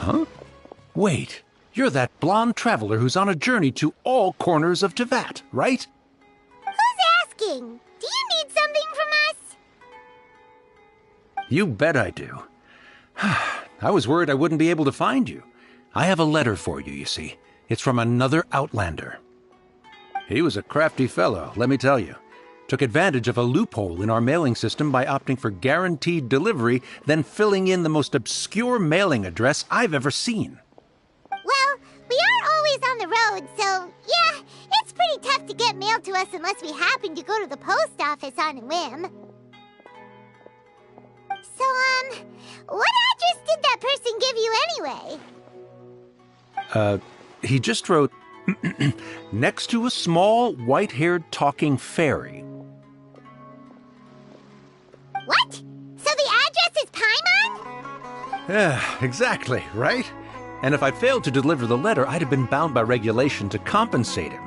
Huh? Wait, you're that blonde traveler who's on a journey to all corners of Teyvat, right? Who's asking? Do you need something from us? You bet I do. I was worried I wouldn't be able to find you. I have a letter for you, you see. It's from another Outlander. He was a crafty fellow, let me tell you. Took advantage of a loophole in our mailing system by opting for guaranteed delivery, then filling in the most obscure mailing address I've ever seen. Well, we are always on the road, so yeah, it's pretty tough to get mail to us unless we happen to go to the post office on a whim. So, what address did that person give you anyway? He just wrote, next to a small, white-haired talking fairy. What? So the address is Paimon? Yeah, exactly, right? And if I failed to deliver the letter, I'd have been bound by regulation to compensate him.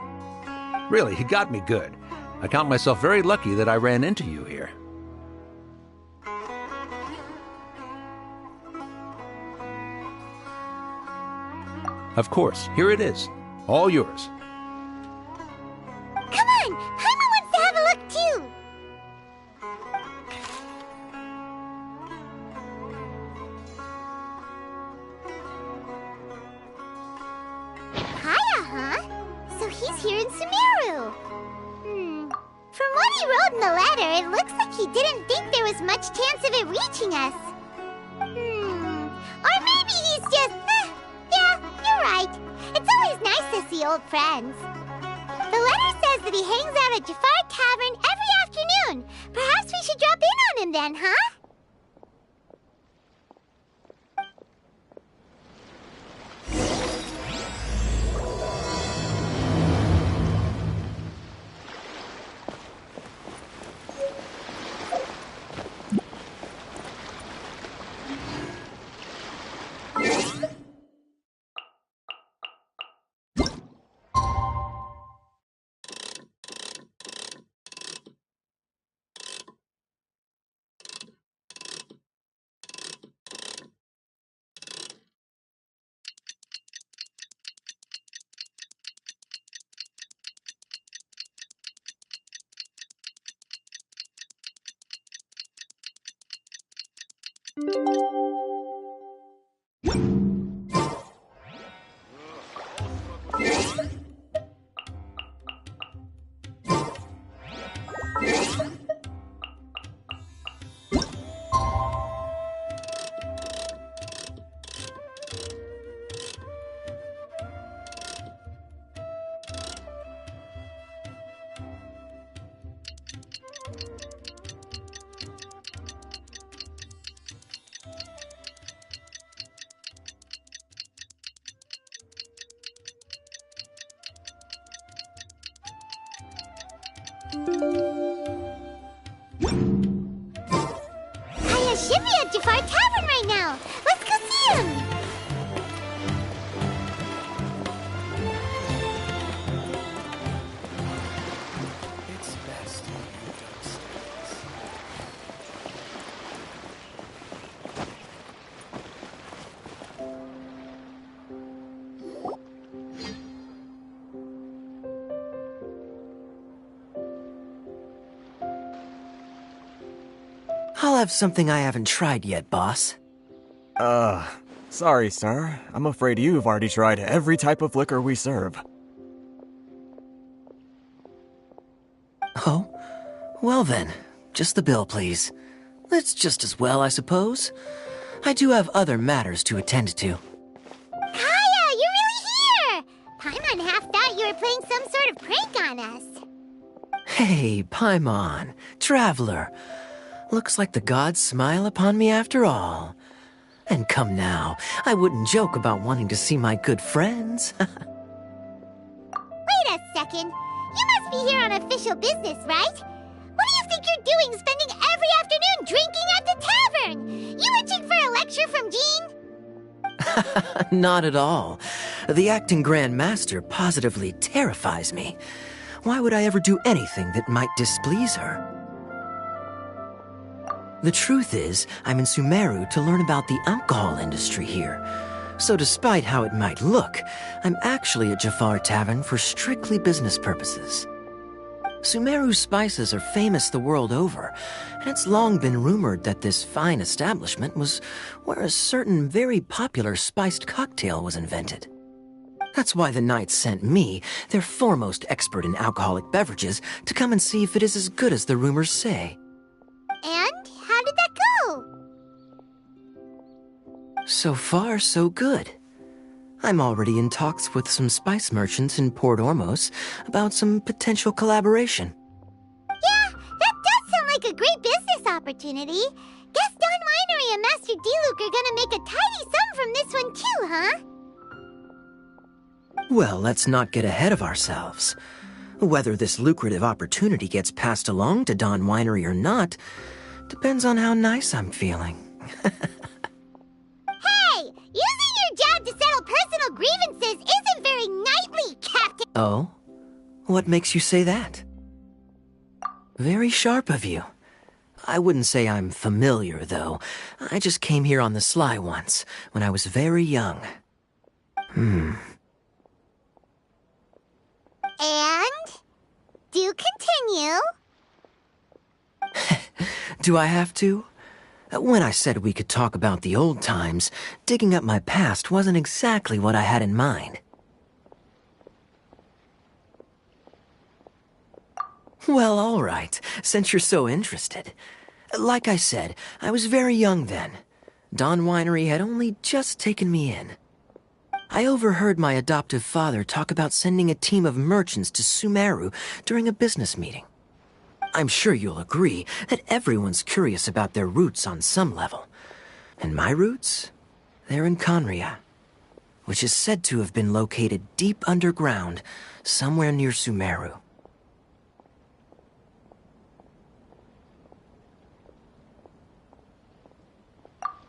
Really, he got me good. I count myself very lucky that I ran into you here. Of course, here it is. All yours. Come on! Paimon wants to have a look too! Hiya, huh? So he's here in Sumeru. From what he wrote in the letter, it looks like he didn't think there was much chance of it reaching us. Or maybe he's just... yeah, you're right. It's always nice to see old friends. The letter says that he hangs out at Jafar Tavern every afternoon. Perhaps we should drop in on him then, huh? Jafar Tavern right now. Let's go see him. It's best you don't stay. I'll have something I haven't tried yet, boss. Sorry, sir. I'm afraid you've already tried every type of liquor we serve. Oh? Well then, just the bill, please. That's just as well, I suppose. I do have other matters to attend to. Kaya, you're really here! Paimon half thought you were playing some sort of prank on us. Hey, Paimon, traveler. Looks like the gods smile upon me after all. And come now, I wouldn't joke about wanting to see my good friends. Wait a second. You must be here on official business, right? What do you think you're doing spending every afternoon drinking at the tavern? You itching for a lecture from Jean? Not at all. The acting Grand Master positively terrifies me. Why would I ever do anything that might displease her? The truth is, I'm in Sumeru to learn about the alcohol industry here. So despite how it might look, I'm actually at Jafar Tavern for strictly business purposes. Sumeru spices are famous the world over, and it's long been rumored that this fine establishment was where a certain very popular spiced cocktail was invented. That's why the Knights sent me, their foremost expert in alcoholic beverages, to come and see if it is as good as the rumors say. And how did that go? So far, so good. I'm already in talks with some spice merchants in Port Ormos about some potential collaboration. Yeah, that does sound like a great business opportunity. Guess Don Winery and Master D-Luke are gonna make a tidy sum from this one too, huh? Well, let's not get ahead of ourselves. Whether this lucrative opportunity gets passed along to Don Winery or not depends on how nice I'm feeling. Hey, using your job to settle personal grievances isn't very knightly, Captain. Oh? What makes you say that? Very sharp of you. I wouldn't say I'm familiar, though. I just came here on the sly once, when I was very young. And? Do continue. Do I have to? When I said we could talk about the old times, digging up my past wasn't exactly what I had in mind. Well, all right, since you're so interested. Like I said, I was very young then. Don Winery had only just taken me in. I overheard my adoptive father talk about sending a team of merchants to Sumeru during a business meeting. I'm sure you'll agree that everyone's curious about their roots on some level. And my roots? They're in Conria, which is said to have been located deep underground, somewhere near Sumeru.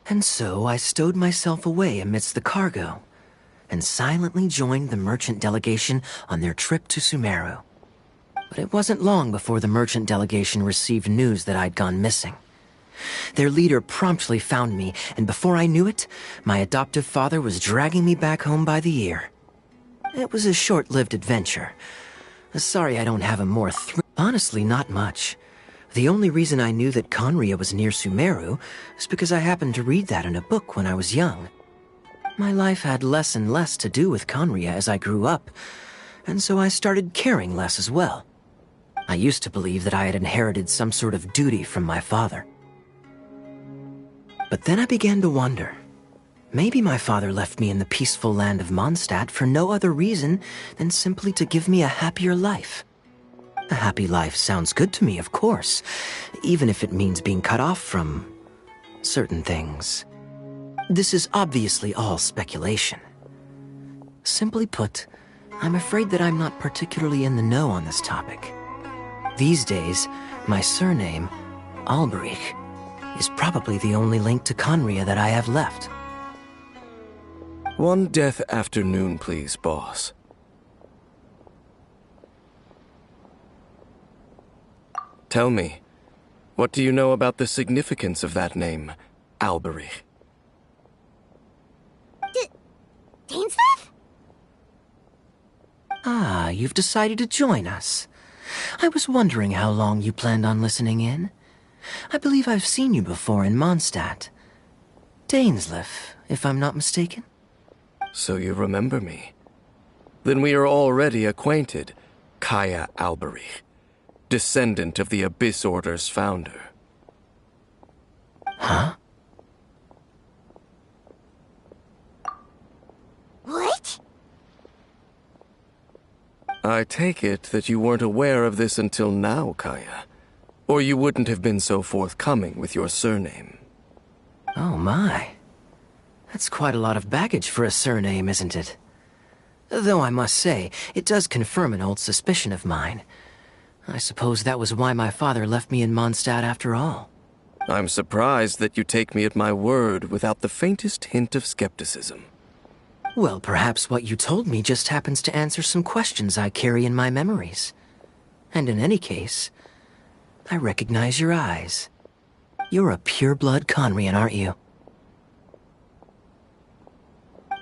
And so I stowed myself away amidst the cargo, and silently joined the merchant delegation on their trip to Sumeru. But it wasn't long before the merchant delegation received news that I'd gone missing. Their leader promptly found me, and before I knew it, my adoptive father was dragging me back home by the ear. It was a short-lived adventure. Sorry I don't have a more Honestly, not much. The only reason I knew that Conria was near Sumeru is because I happened to read that in a book when I was young. My life had less and less to do with Conria as I grew up, and so I started caring less as well. I used to believe that I had inherited some sort of duty from my father. But then I began to wonder. Maybe my father left me in the peaceful land of Mondstadt for no other reason than simply to give me a happier life. A happy life sounds good to me, of course, even if it means being cut off from certain things. This is obviously all speculation. Simply put, I'm afraid that I'm not particularly in the know on this topic. These days, my surname, Alberich, is probably the only link to Conria that I have left. One death afternoon, please, boss. Tell me, what do you know about the significance of that name, Alberich? Dainsleif? Ah, you've decided to join us. I was wondering how long you planned on listening in. I believe I've seen you before in Mondstadt. Dainsleif, if I'm not mistaken. So you remember me. Then we are already acquainted, Kaya Alberich, descendant of the Abyss Order's founder. Huh? What? I take it that you weren't aware of this until now, Kaya. Or you wouldn't have been so forthcoming with your surname. Oh my. That's quite a lot of baggage for a surname, isn't it? Though I must say, it does confirm an old suspicion of mine. I suppose that was why my father left me in Mondstadt after all. I'm surprised that you take me at my word without the faintest hint of skepticism. Well, perhaps what you told me just happens to answer some questions I carry in my memories. And in any case, I recognize your eyes. You're a pure-blood Conrian, aren't you?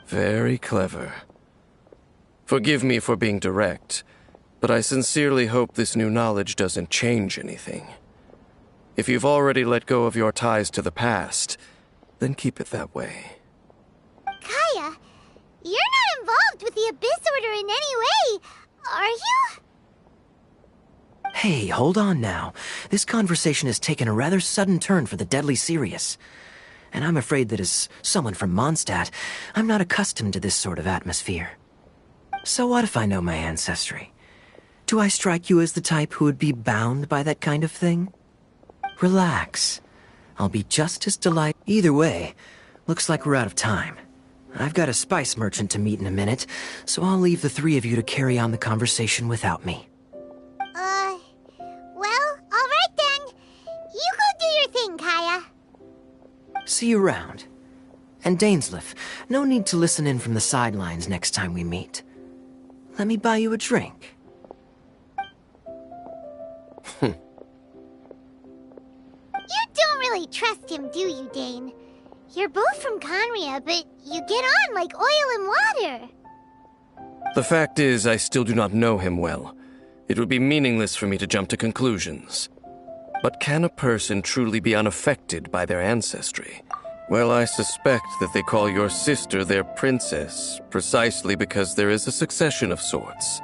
Very clever. Forgive me for being direct, but I sincerely hope this new knowledge doesn't change anything. If you've already let go of your ties to the past, then keep it that way. Kaya, you're not involved with the Abyss Order in any way, are you? Hey, hold on now. This conversation has taken a rather sudden turn for the deadly serious. And I'm afraid that as someone from Mondstadt, I'm not accustomed to this sort of atmosphere. So what if I know my ancestry? Do I strike you as the type who would be bound by that kind of thing? Relax. I'll be just as delighted. Either way, looks like we're out of time. I've got a spice merchant to meet in a minute, so I'll leave the three of you to carry on the conversation without me. Well, alright then. You go do your thing, Kaya. See you around. And Dainsleif, no need to listen in from the sidelines next time we meet. Let me buy you a drink. You don't really trust him, do you, Dane? You're both from Conria, but you get on like oil and water. The fact is, I still do not know him well. It would be meaningless for me to jump to conclusions. But can a person truly be unaffected by their ancestry? Well, I suspect that they call your sister their princess, precisely because there is a succession of sorts.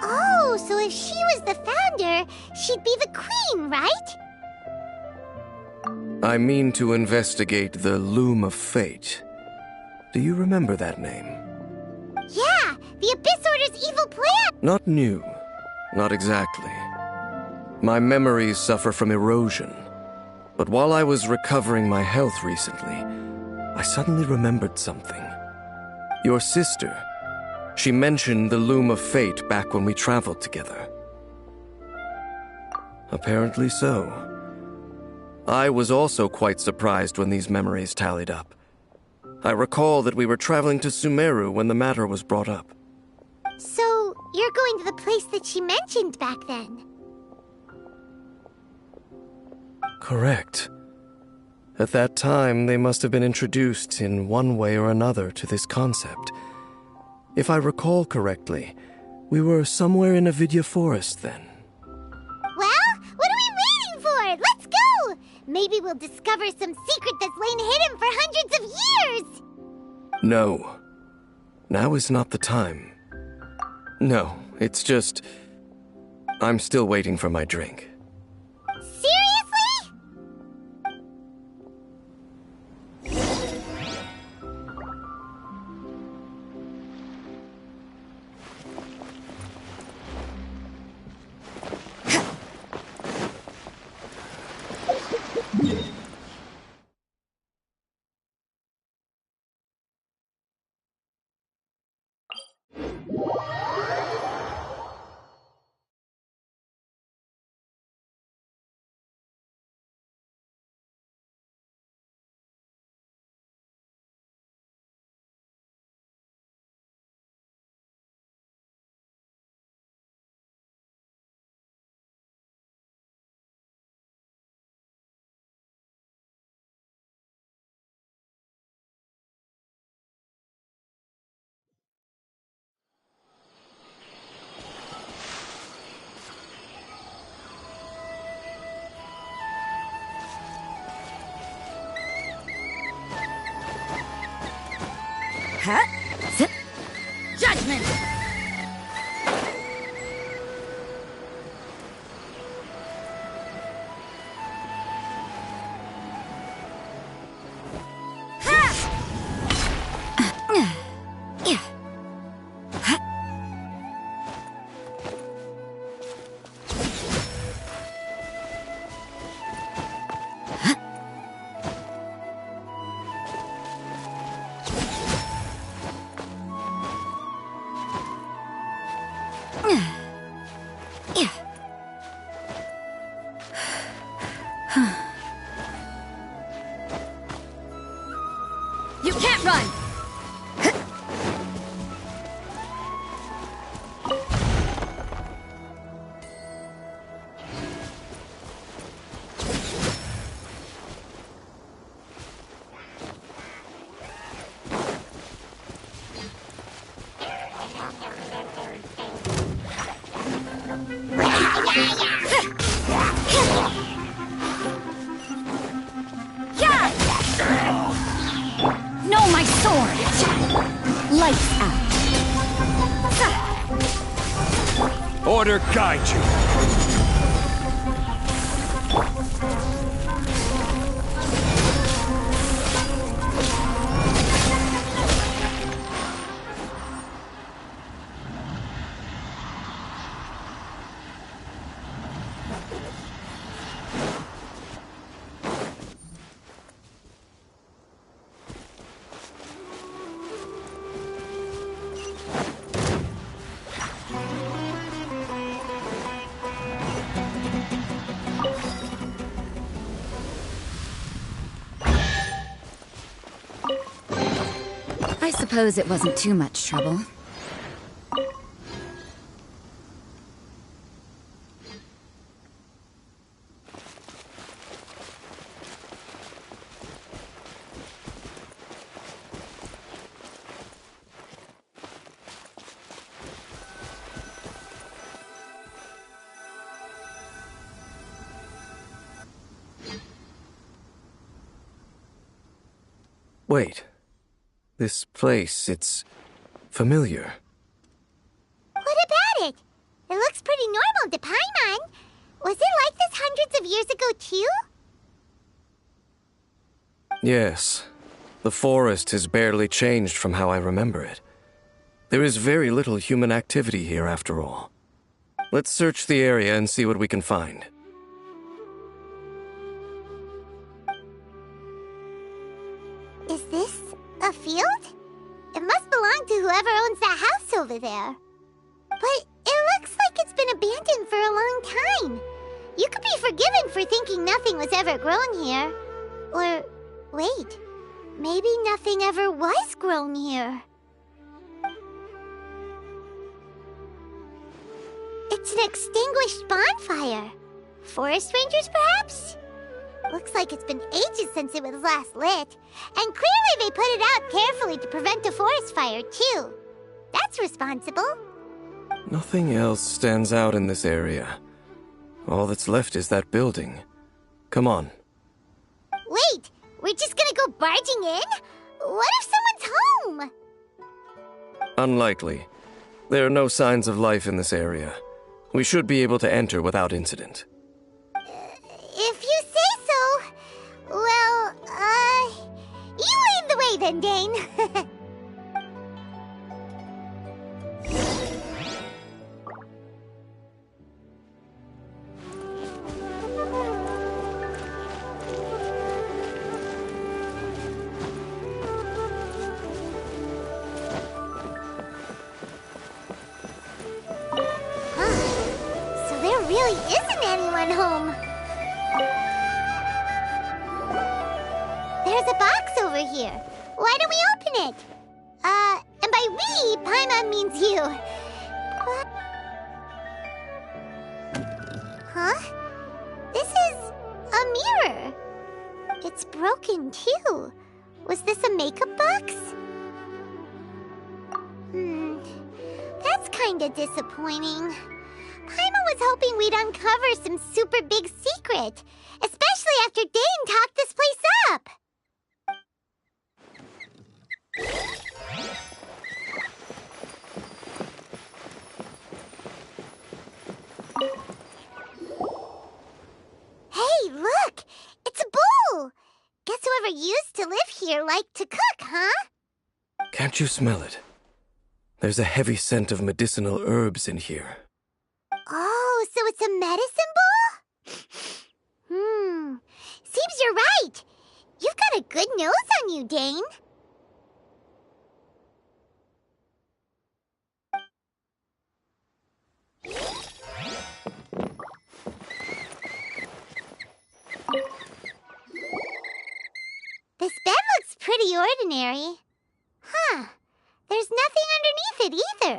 Oh, so if she was the founder, she'd be the queen, right? I mean to investigate the Loom of Fate. Do you remember that name? Yeah, the Abyss Order's evil plan! Not new. Not exactly. My memories suffer from erosion. But while I was recovering my health recently, I suddenly remembered something. Your sister. She mentioned the Loom of Fate back when we traveled together. Apparently so. I was also quite surprised when these memories tallied up. I recall that we were traveling to Sumeru when the matter was brought up. So, you're going to the place that she mentioned back then? Correct. At that time, they must have been introduced in one way or another to this concept. If I recall correctly, we were somewhere in Avidya Forest then. Well, what are we waiting for? Let's go! Maybe we'll discover some secret that's lain hidden for hundreds of years! No. Now is not the time. No, it's just... I'm still waiting for my drink. Huh? Judgment! You can't run! No, my sword! Lights out. Order guide you. I suppose it wasn't too much trouble. Wait. This place, it's familiar. What about it? It looks pretty normal to Paimon. Was it like this hundreds of years ago, too? Yes. The forest has barely changed from how I remember it. There is very little human activity here, after all. Let's search the area and see what we can find. Is this a field? It must belong to whoever owns that house over there. But it looks like it's been abandoned for a long time. You could be forgiven for thinking nothing was ever grown here. Or, wait, maybe nothing ever was grown here. It's an extinguished bonfire. Forest rangers, perhaps? Looks like it's been ages since it was last lit. And clearly they put it out carefully to prevent a forest fire, too. That's responsible. Nothing else stands out in this area. All that's left is that building. Come on. Wait, we're just gonna go barging in? What if someone's home? Unlikely. There are no signs of life in this area. We should be able to enter without incident. If you say so. Well, you lead the way then, Dane. So there really isn't anyone home. There's a box over here. Why don't we open it? And by we, Paimon means you. Huh? This is a mirror. It's broken, too. Was this a makeup box? That's kinda disappointing. Paimon was hoping we'd uncover some super big secret, especially after Dane talked this place up. easier like to cook, huh? Can't you smell it? There's a heavy scent of medicinal herbs in here. Oh, so it's a medicine bowl? Seems you're right. You've got a good nose on you, Dane. This bed looks pretty ordinary. Huh. There's nothing underneath it either.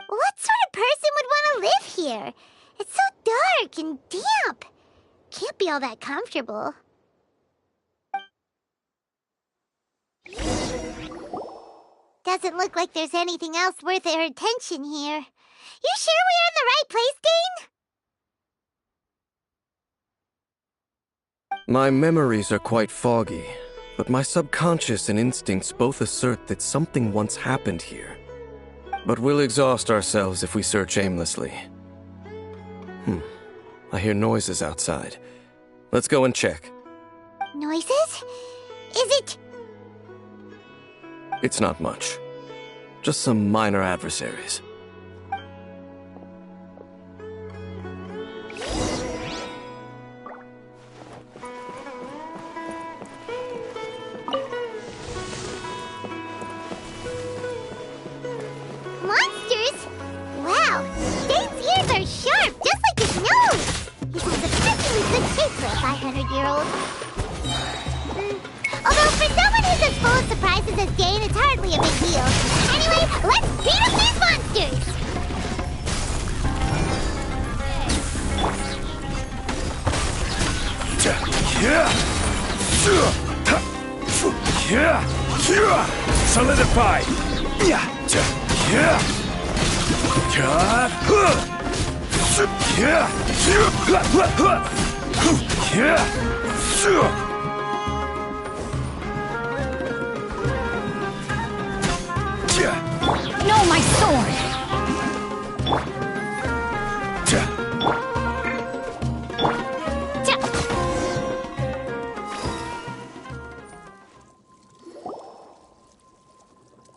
What sort of person would want to live here? It's so dark and damp. Can't be all that comfortable. Doesn't look like there's anything else worth our attention here. You sure we're in the right place, Dane? My memories are quite foggy, but my subconscious and instincts both assert that something once happened here. But we'll exhaust ourselves if we search aimlessly. I hear noises outside. Let's go and check. Noises? Is it... It's not much. Just some minor adversaries. Monsters? Wow, Dane's ears are sharp, just like his nose. He's in surprisingly good shape for a 500-year-old. Although for someone who's as full of surprises as Dane, it's hardly a big deal. Anyway, let's beat up these monsters! Solidify! No, my sword!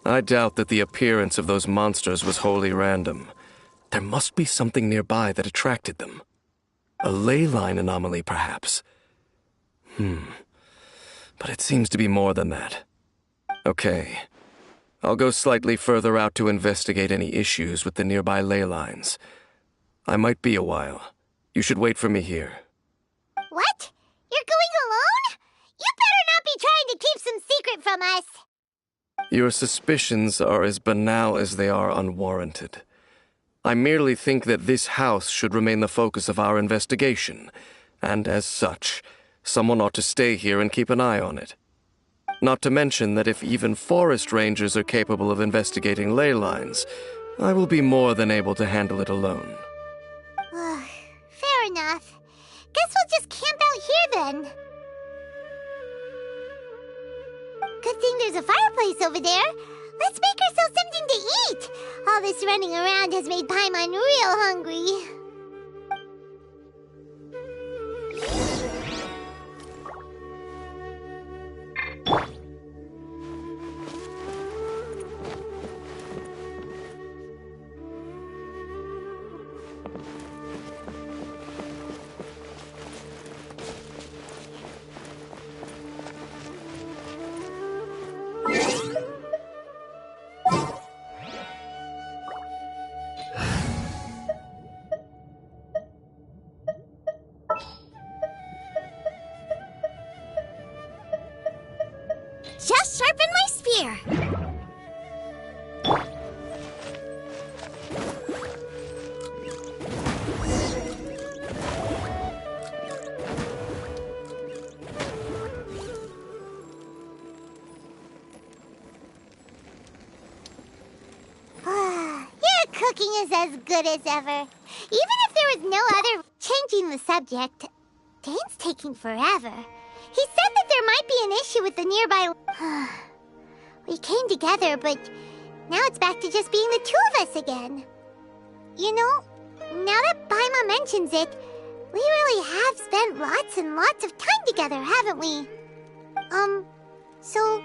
I doubt that the appearance of those monsters was wholly random. There must be something nearby that attracted them. A ley line anomaly, perhaps. But it seems to be more than that. Okay. I'll go slightly further out to investigate any issues with the nearby ley lines. I might be a while. You should wait for me here. What? You're going alone? You better not be trying to keep some secret from us. Your suspicions are as banal as they are unwarranted. I merely think that this house should remain the focus of our investigation, and as such, someone ought to stay here and keep an eye on it. Not to mention that if even forest rangers are capable of investigating ley lines, I will be more than able to handle it alone. Fair enough. Guess we'll just camp out here then. Good thing there's a fireplace over there. Let's make ourselves something to eat. All this running around has made Paimon real hungry. Just sharpen my spear. Your cooking is as good as ever. Even if there was no other... Changing the subject, Dane's taking forever. He said that there might be an issue with the nearby... We came together, but now it's back to just being the two of us again. You know, now that Paimon mentions it, we really have spent lots and lots of time together, haven't we? So,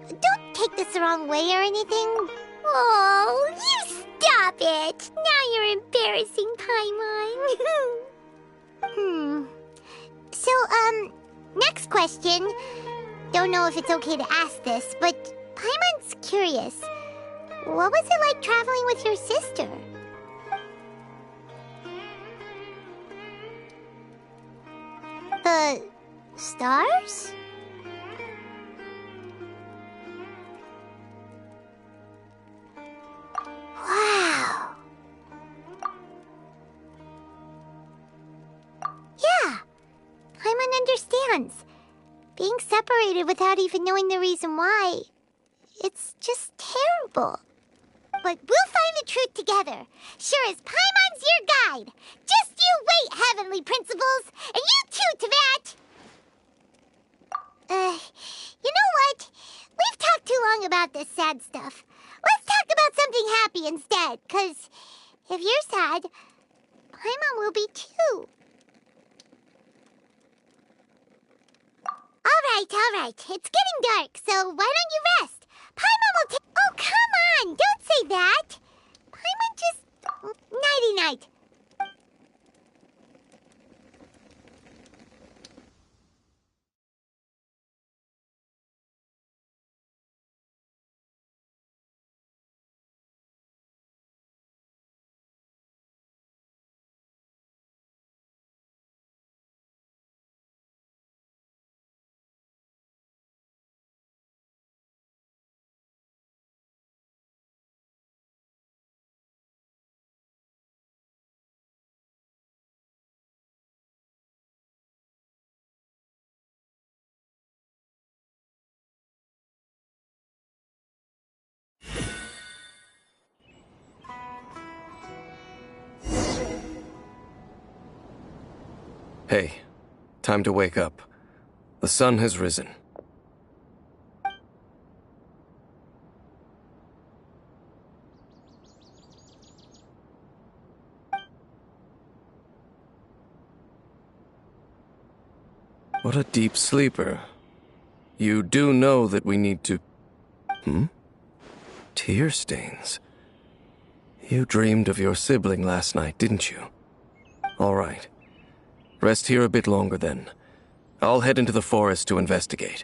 don't take this the wrong way or anything. Oh, you stop it! Now you're embarrassing, Paimon. So, next question. Don't know if it's okay to ask this, but Paimon's curious. What was it like traveling with your sister? The stars? Wow. Yeah, Paimon understands. Being separated without even knowing the reason why, it's just terrible. But we'll find the truth together. Sure as Paimon's your guide. Just you wait, Heavenly Principles! And you too, Teyvat! You know what? We've talked too long about this sad stuff. Let's talk about something happy instead, 'cause if you're sad, Paimon will be too. All right. It's getting dark, so why don't you rest? Paimon will take... Oh, come on! Don't say that! Paimon just... Nighty-night. Hey, time to wake up. The sun has risen. What a deep sleeper. You do know that we need to... Tear stains. You dreamed of your sibling last night, didn't you? All right. Rest here a bit longer, then. I'll head into the forest to investigate.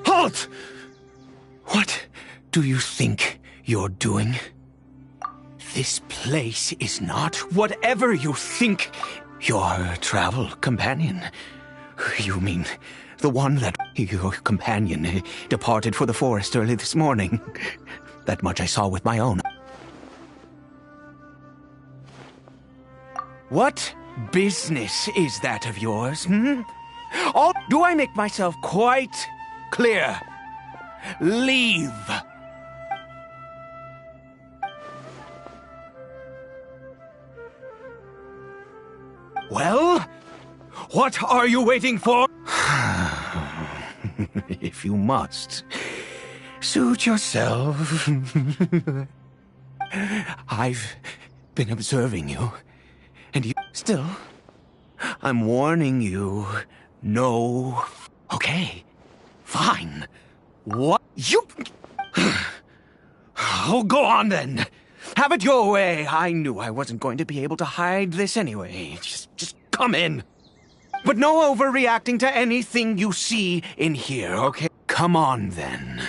Halt! What do you think you're doing? This place is not whatever you think. Your travel companion. You mean the one that your companion departed for the forest early this morning? That much I saw with my own. What business is that of yours, Oh, do I make myself quite clear? Leave! Well, what are you waiting for? If you must, suit yourself. I've been observing you, and you still, I'm warning you, no Okay, fine. What? You... Oh, go on then. Have it your way. I knew I wasn't going to be able to hide this anyway. Just come in. But no overreacting to anything you see in here, okay? Come on then.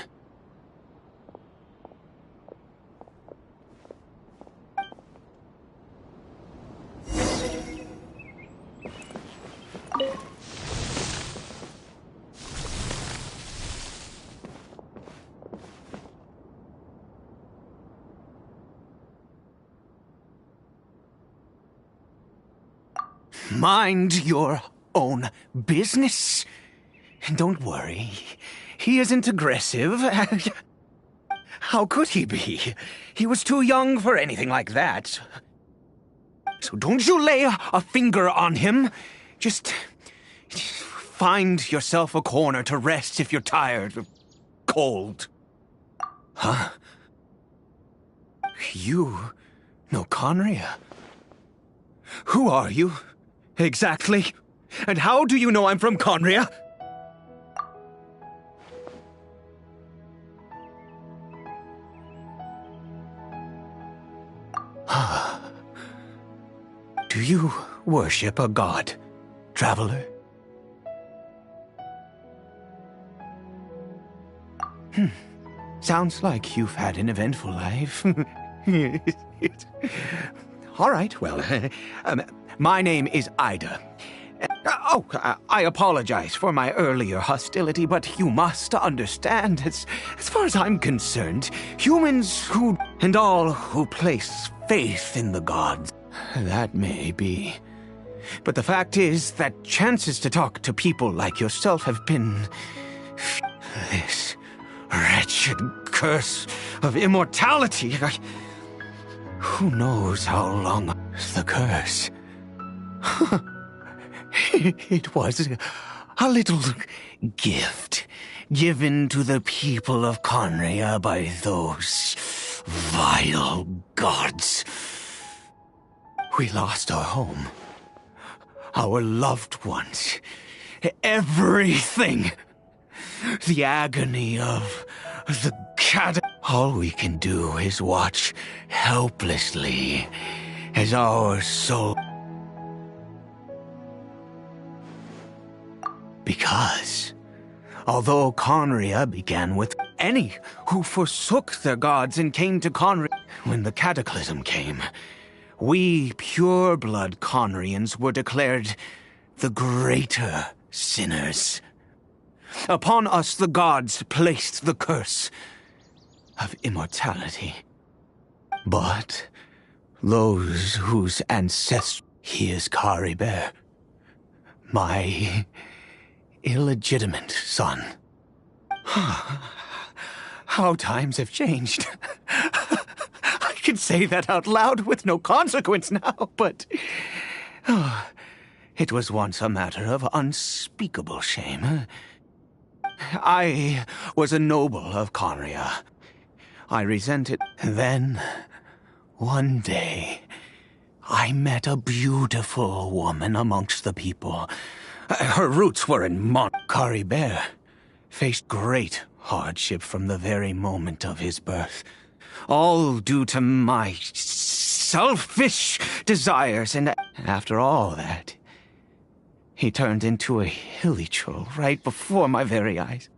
Mind your own business. Don't worry. He isn't aggressive. How could he be? He was too young for anything like that. So don't you lay a finger on him. Just find yourself a corner to rest if you're tired or cold. Huh? You know Conria? Who are you? Exactly. And how do you know I'm from Conria? Do you worship a god, traveler? Sounds like you've had an eventful life. All right, well, my name is Ida. I apologize for my earlier hostility, but you must understand, as far as I'm concerned, humans and all who place faith in the gods, that may be. But the fact is that chances to talk to people like yourself have been... this wretched curse of immortality. Who knows how long the curse... It was a little gift given to the people of Conria by those vile gods. We lost our home, our loved ones, everything. The agony of the cat. All we can do is watch helplessly as our soul... Because, although Conria began with any who forsook their gods and came to Conria, when the cataclysm came, we pure-blood Conrians were declared the greater sinners. Upon us the gods placed the curse of immortality. But those whose ancestors... He is Caribert, my... illegitimate son. How times have changed. I can say that out loud with no consequence now, but... it was once a matter of unspeakable shame. I was a noble of Conria. I resented... Then, one day, I met a beautiful woman amongst the people. Her roots were in Caribert faced great hardship from the very moment of his birth. All due to my selfish desires, and after all that, he turned into a hilichurl right before my very eyes.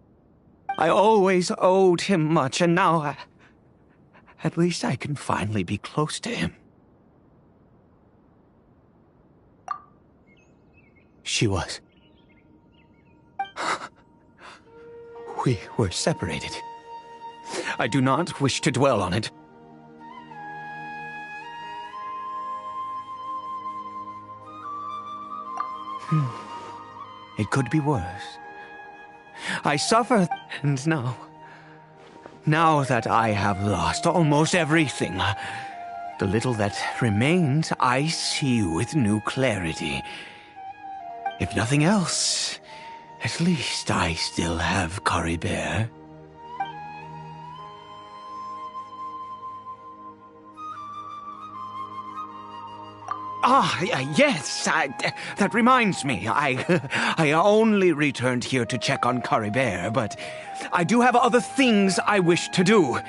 I always owed him much, and now at least I can finally be close to him. She was. We were separated. I do not wish to dwell on it. It could be worse. I suffer, and now that I have lost almost everything, the little that remains I see with new clarity. If nothing else, at least I still have Caribert. Yes, that reminds me. I only returned here to check on Curry Bear, but I do have other things I wish to do.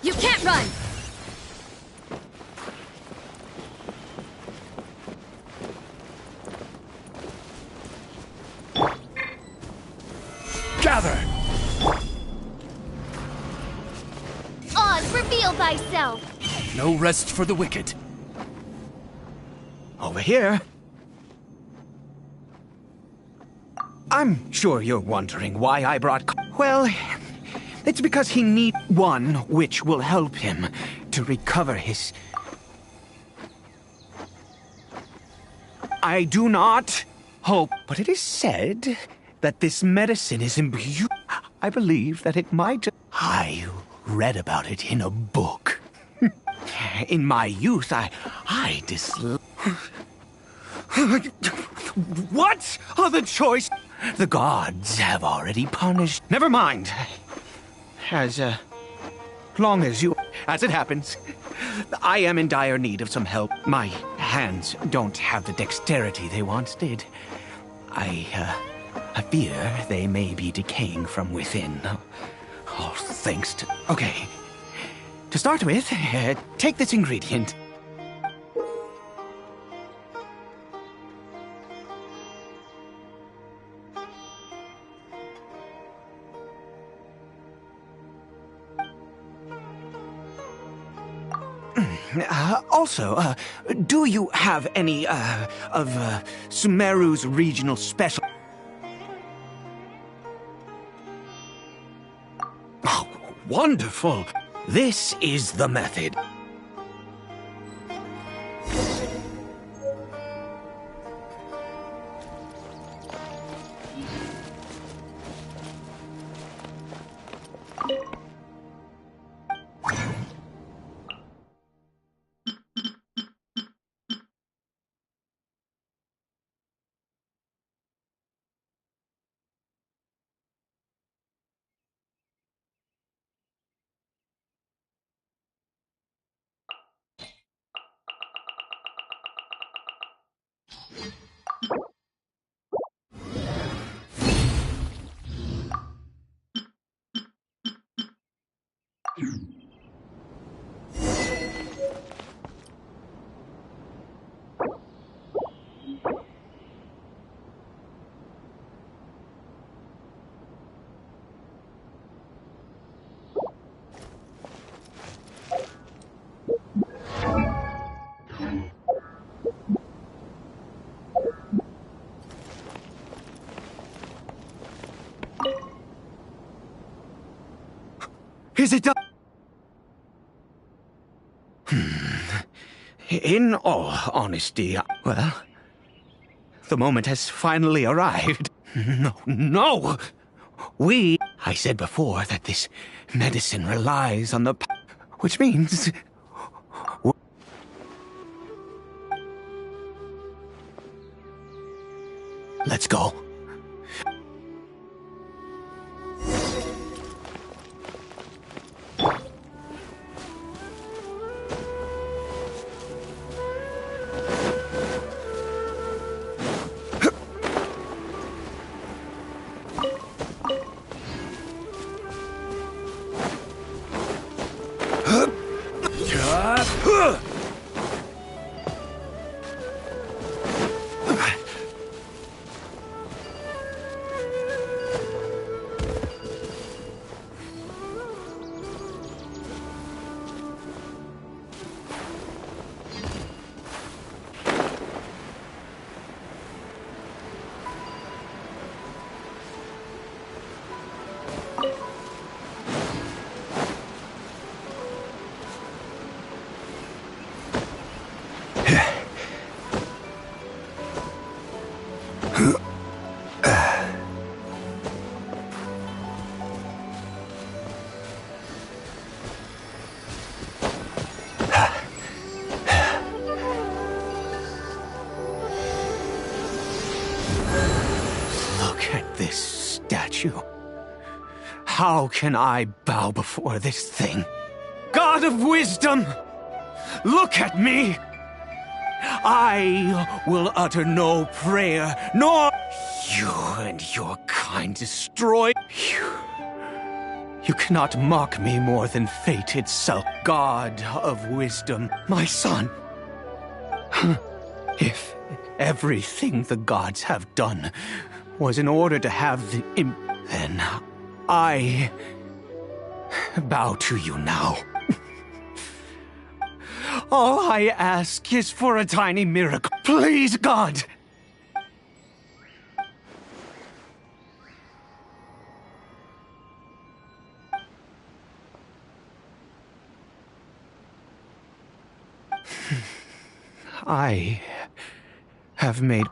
You can't run! Gather! Oz, reveal thyself! No rest for the wicked. Over here. I'm sure you're wondering why I brought... Well, it's because he needs one which will help him to recover his... I do not hope, but it is said that this medicine is imbued. I believe that it might... I read about it in a book. In my youth, I What other choice? The gods have already punished. Never mind. As long as you... As it happens, I am in dire need of some help. My hands don't have the dexterity they once did. I fear they may be decaying from within. Oh, thanks to... Okay. To start with, take this ingredient. Also, do you have any, of Sumeru's regional special... Oh, wonderful! This is the method. Is it done? In all honesty, well, the moment has finally arrived. No! I said before that this medicine relies on the... Which means... Let's go. Look at this statue. How can I bow before this thing? God of wisdom, look at me! I will utter no prayer, nor you and your kind destroy you. You cannot mock me more than fate itself. God of wisdom, my son. If everything the gods have done was in order to have the then I bow to you now. All I ask is for a tiny miracle. Please, God! I have made...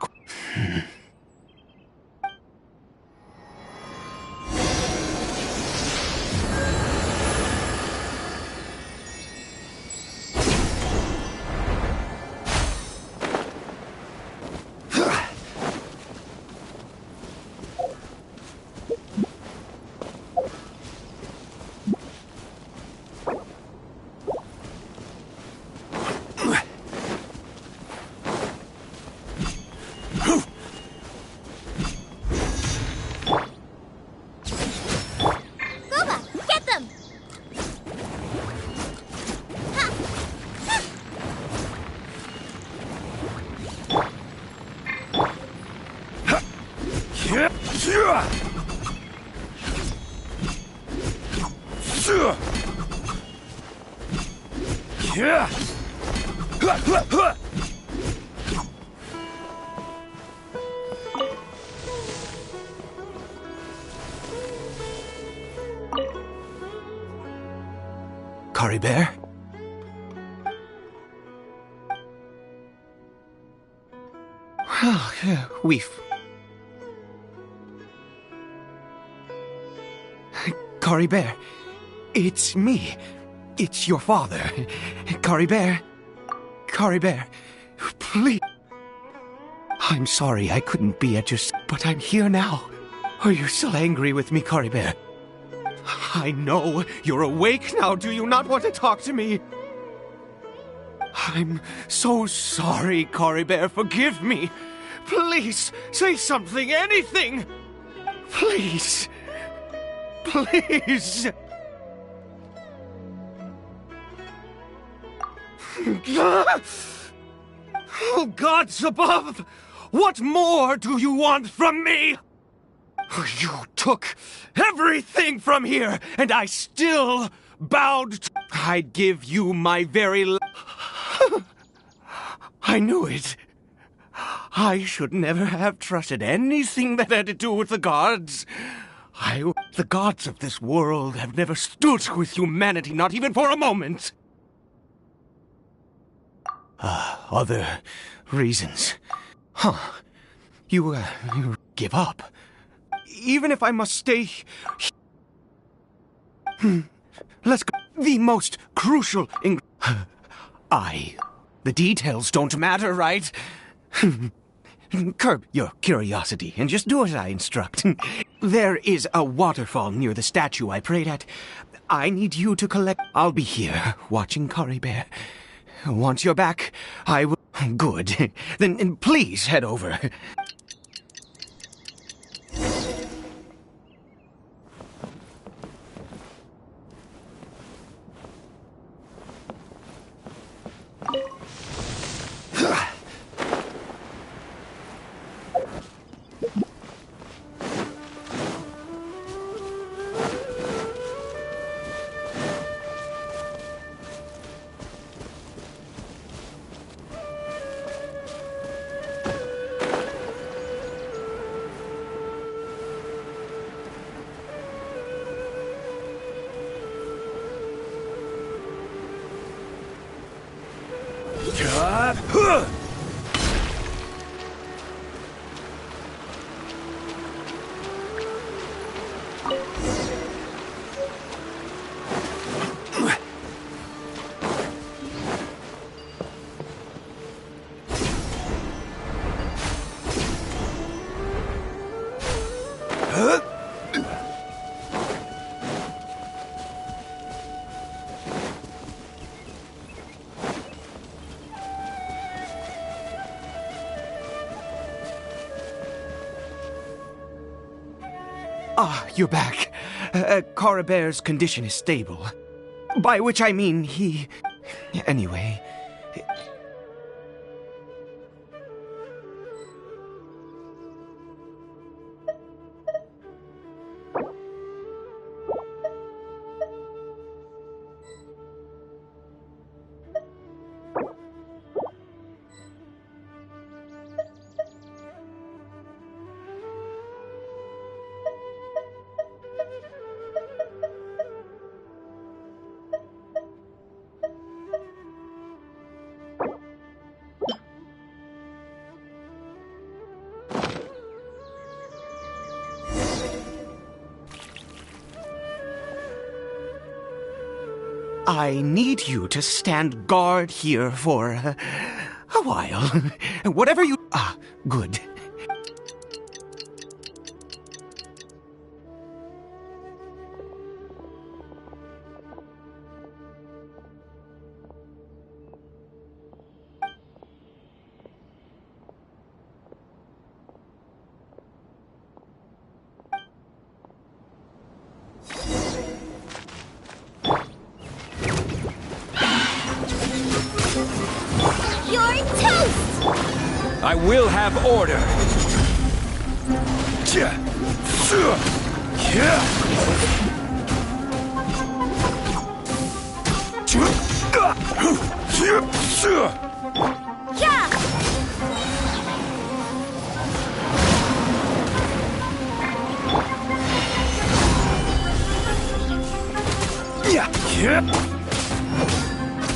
Bear? Well, we've... Bear, it's me. It's your father. Bear. Bear, please. I'm sorry I couldn't be at your... But I'm here now. Are you still angry with me, Bear? I know you're awake now. Do you not want to talk to me? I'm so sorry, Bear. Forgive me. Please, say something, anything. Please. Please. Oh, gods above! What more do you want from me? You took everything from here, and I still bowed to... I'd give you my very... I knew it. I should never have trusted anything that had to do with the gods. The gods of this world have never stood with humanity, not even for a moment. Other reasons. Huh. You give up. Even if I must stay... Let's go. The most crucial The details don't matter, right? Curb your curiosity and just do as I instruct. There is a waterfall near the statue I prayed at. I need you to collect... I'll be here, watching Bear. Once you're back, I will... Good. Then please head over. Ah, you're back. Carabert's condition is stable. By which I mean he... Anyway... I need you to stand guard here for a while. Whatever you... Ah, good. I will have order.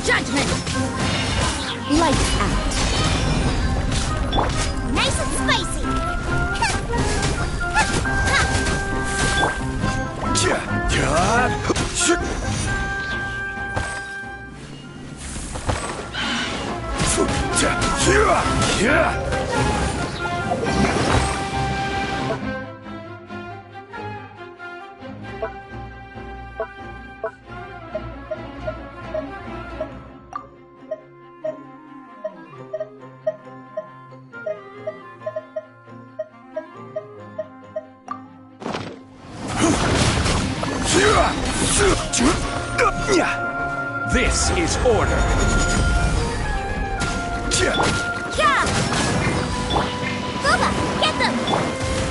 Judgment! Lights out. Nice and spicy. This is order. Yeah! Boba, get them!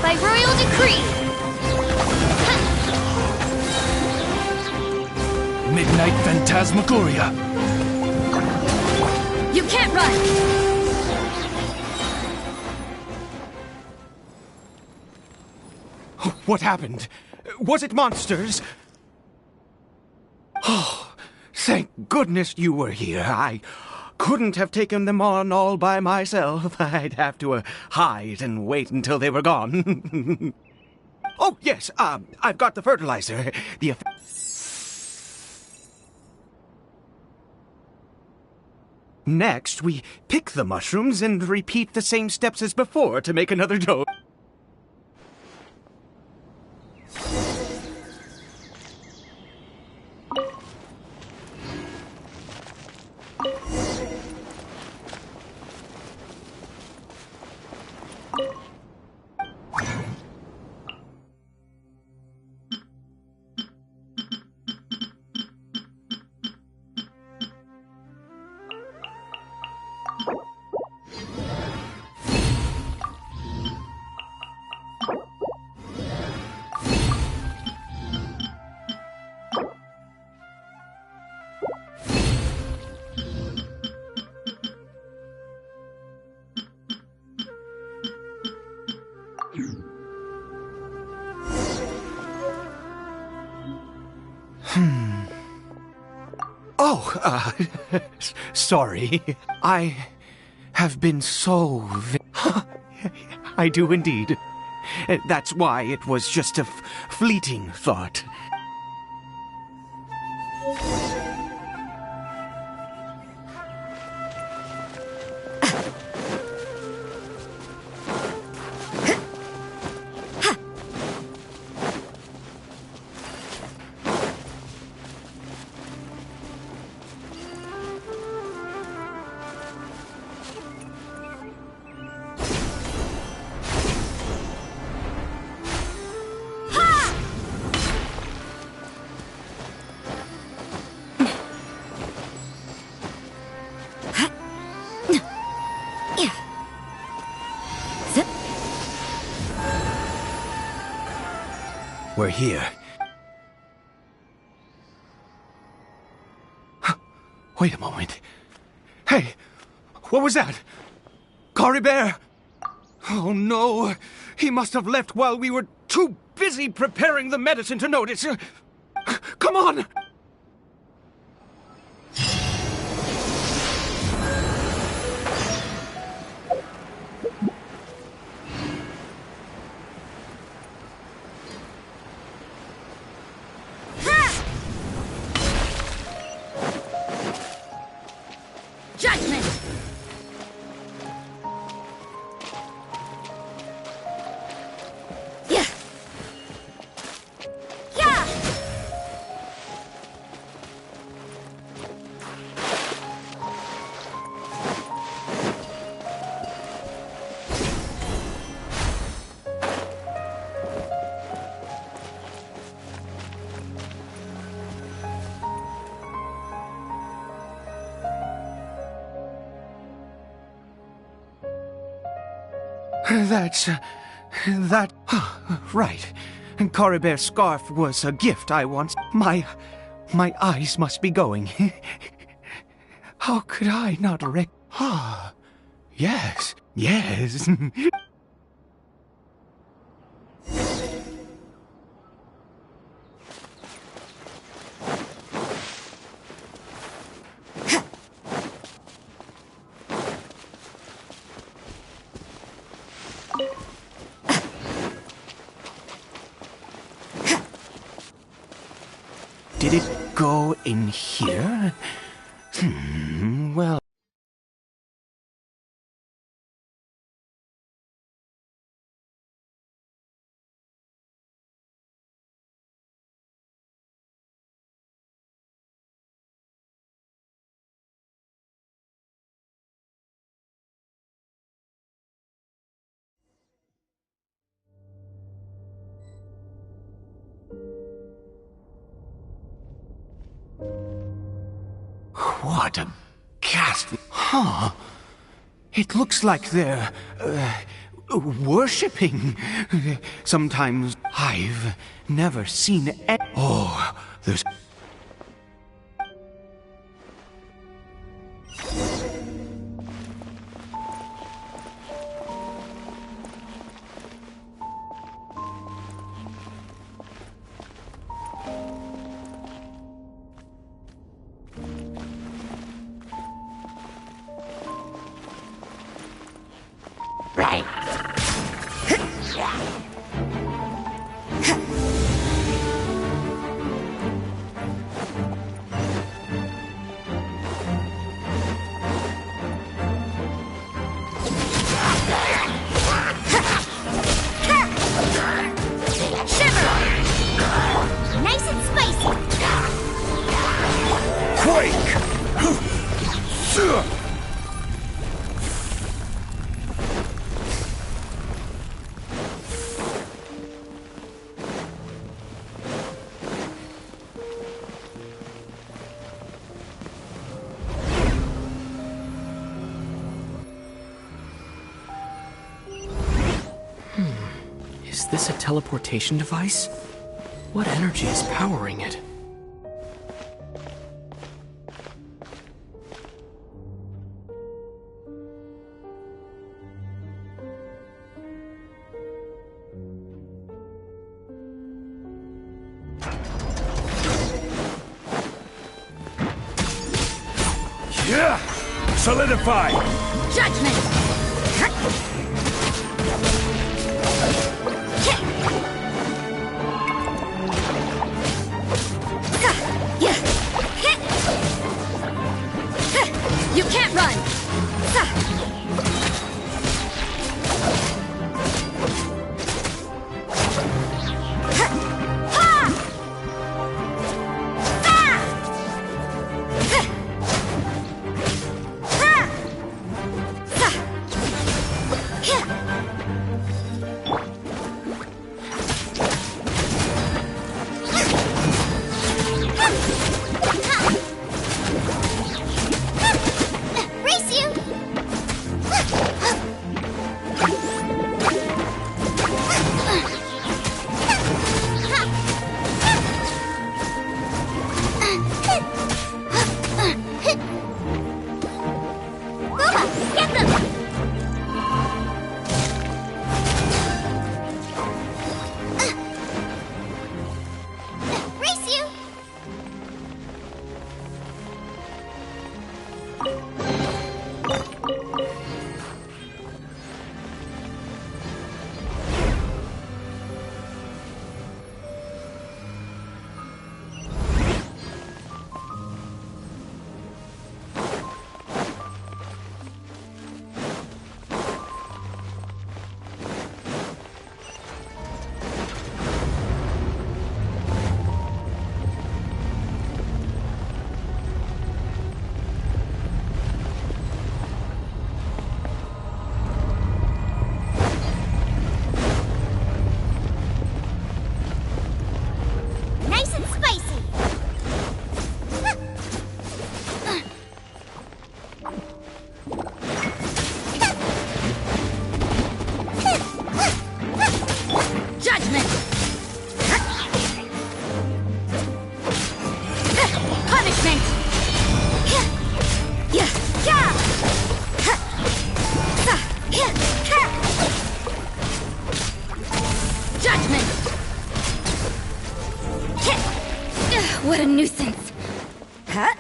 By royal decree! Midnight Phantasmagoria. You can't run! What happened? Was it monsters? Oh, thank goodness you were here. I couldn't have taken them on all by myself. I'd have to hide and wait until they were gone. Oh, yes, I've got the fertilizer. Next, we pick the mushrooms and repeat the same steps as before to make another dose. Oh, sorry. I have been so... I do indeed. That's why it was just a fleeting thought. We're here. Wait a moment. Hey! What was that? Cory Bear! Oh no! He must have left while we were too busy preparing the medicine to notice. Come on! Judgment! Yeah! Yeah! That... right. Cory Bear's scarf was a gift I once... My eyes must be going. How could I not yes. Did it go in here? Well... What a ghastly... It looks like they're... worshipping. Sometimes I've never seen... there's... Nice and spicy. Is this a teleportation device? What energy is powering it? Yeah! Solidify! Judgment! You can't run! Judgment! Punishment! Judgment! What a nuisance! Huh?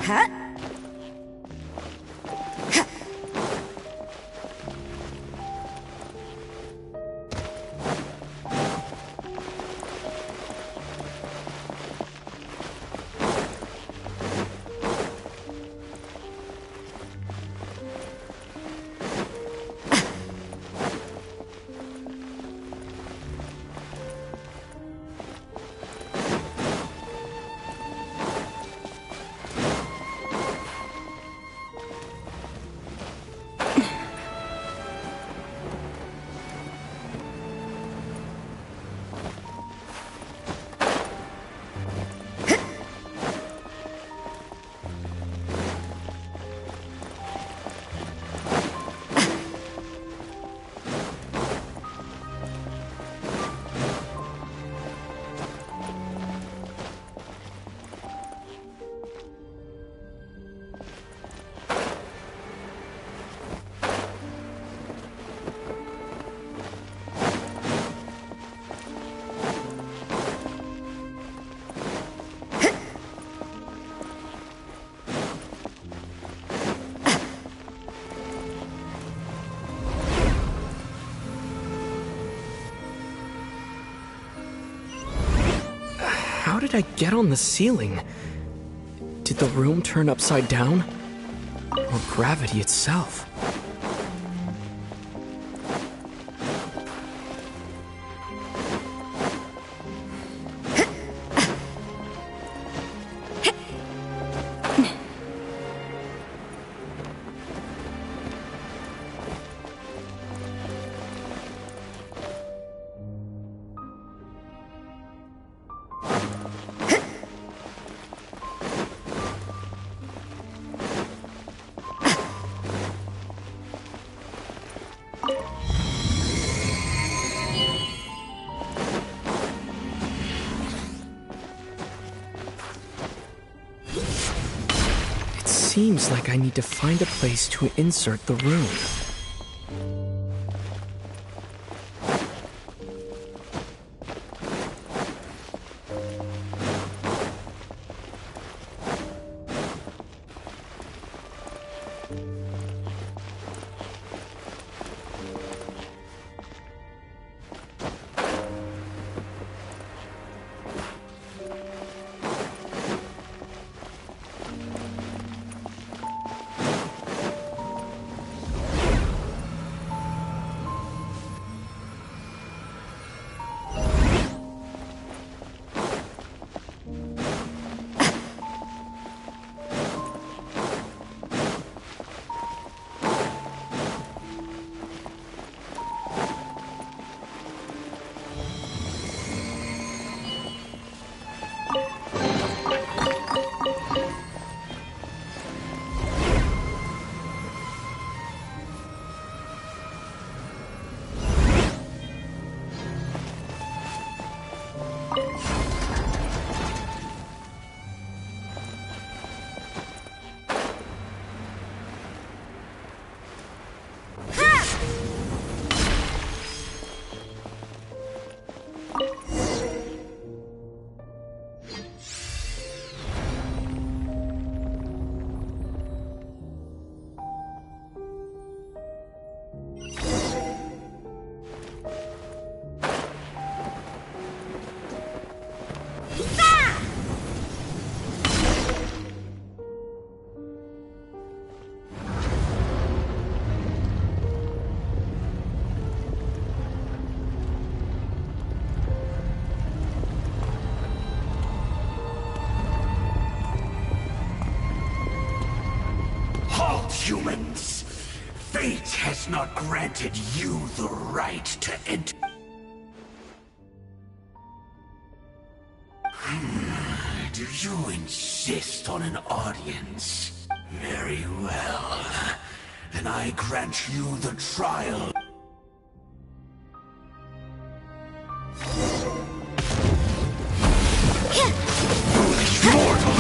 Huh? How did I get on the ceiling? Did the room turn upside down? Or gravity itself? Seems like I need to find a place to insert the rune. humans. Fate has not granted you the right to enter. Do you insist on an audience? Very well. Then I grant you the trial. Foolish mortal!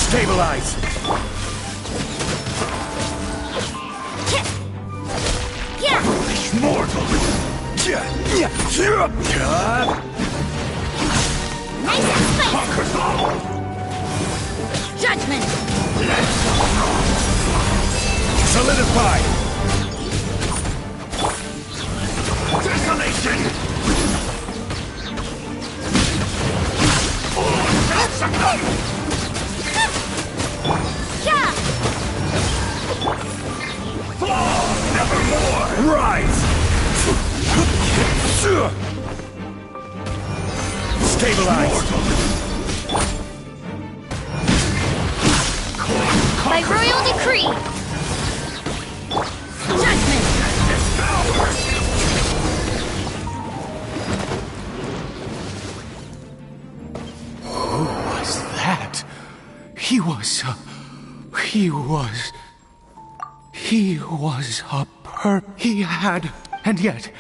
Stabilize! Foolish mortal! Conquers all! Judgment! Solidify! Desolation! Succumb! Fall nevermore! Rise! Stabilize! By royal decree! Judgment! Who was that? He was a he had, and yet,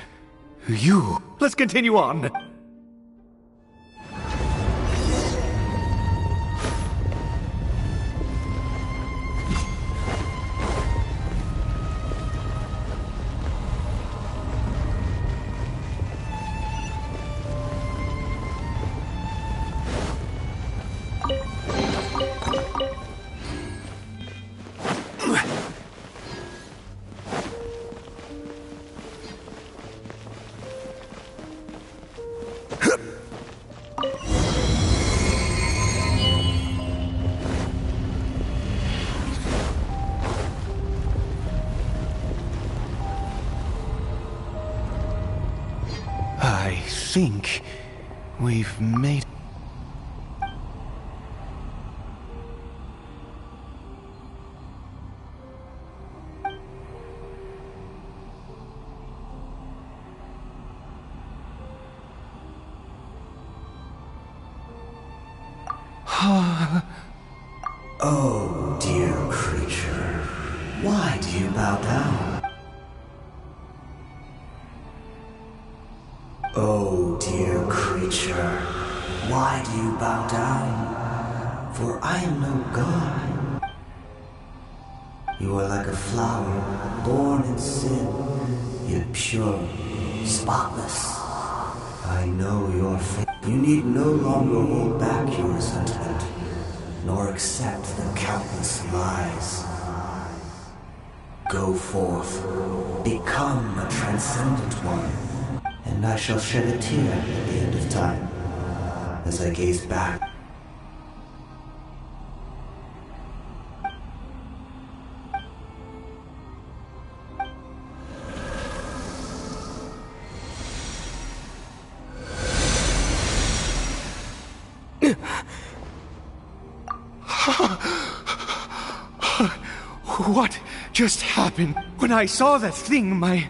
you. Let's continue on. I think we've made... Oh, dear creature, why do you bow down? Oh, dear creature, why do you bow down? For I am no god. You are like a flower, born in sin, yet pure, spotless. I know your fate. You need no longer hold back your resentment, nor accept the countless lies. Go forth, become a transcendent one, and I shall shed a tear at the end of time, as I gaze back. What just happened? When I saw that thing, my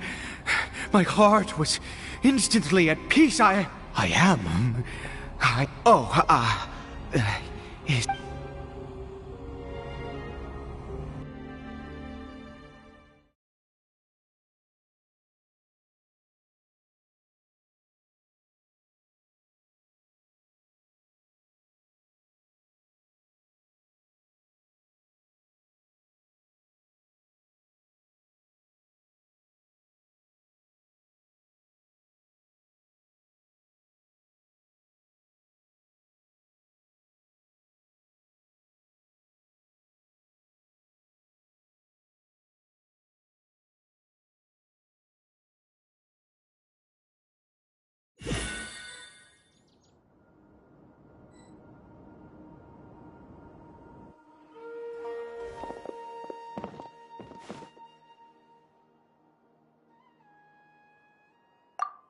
heart was instantly at peace. I am. Is...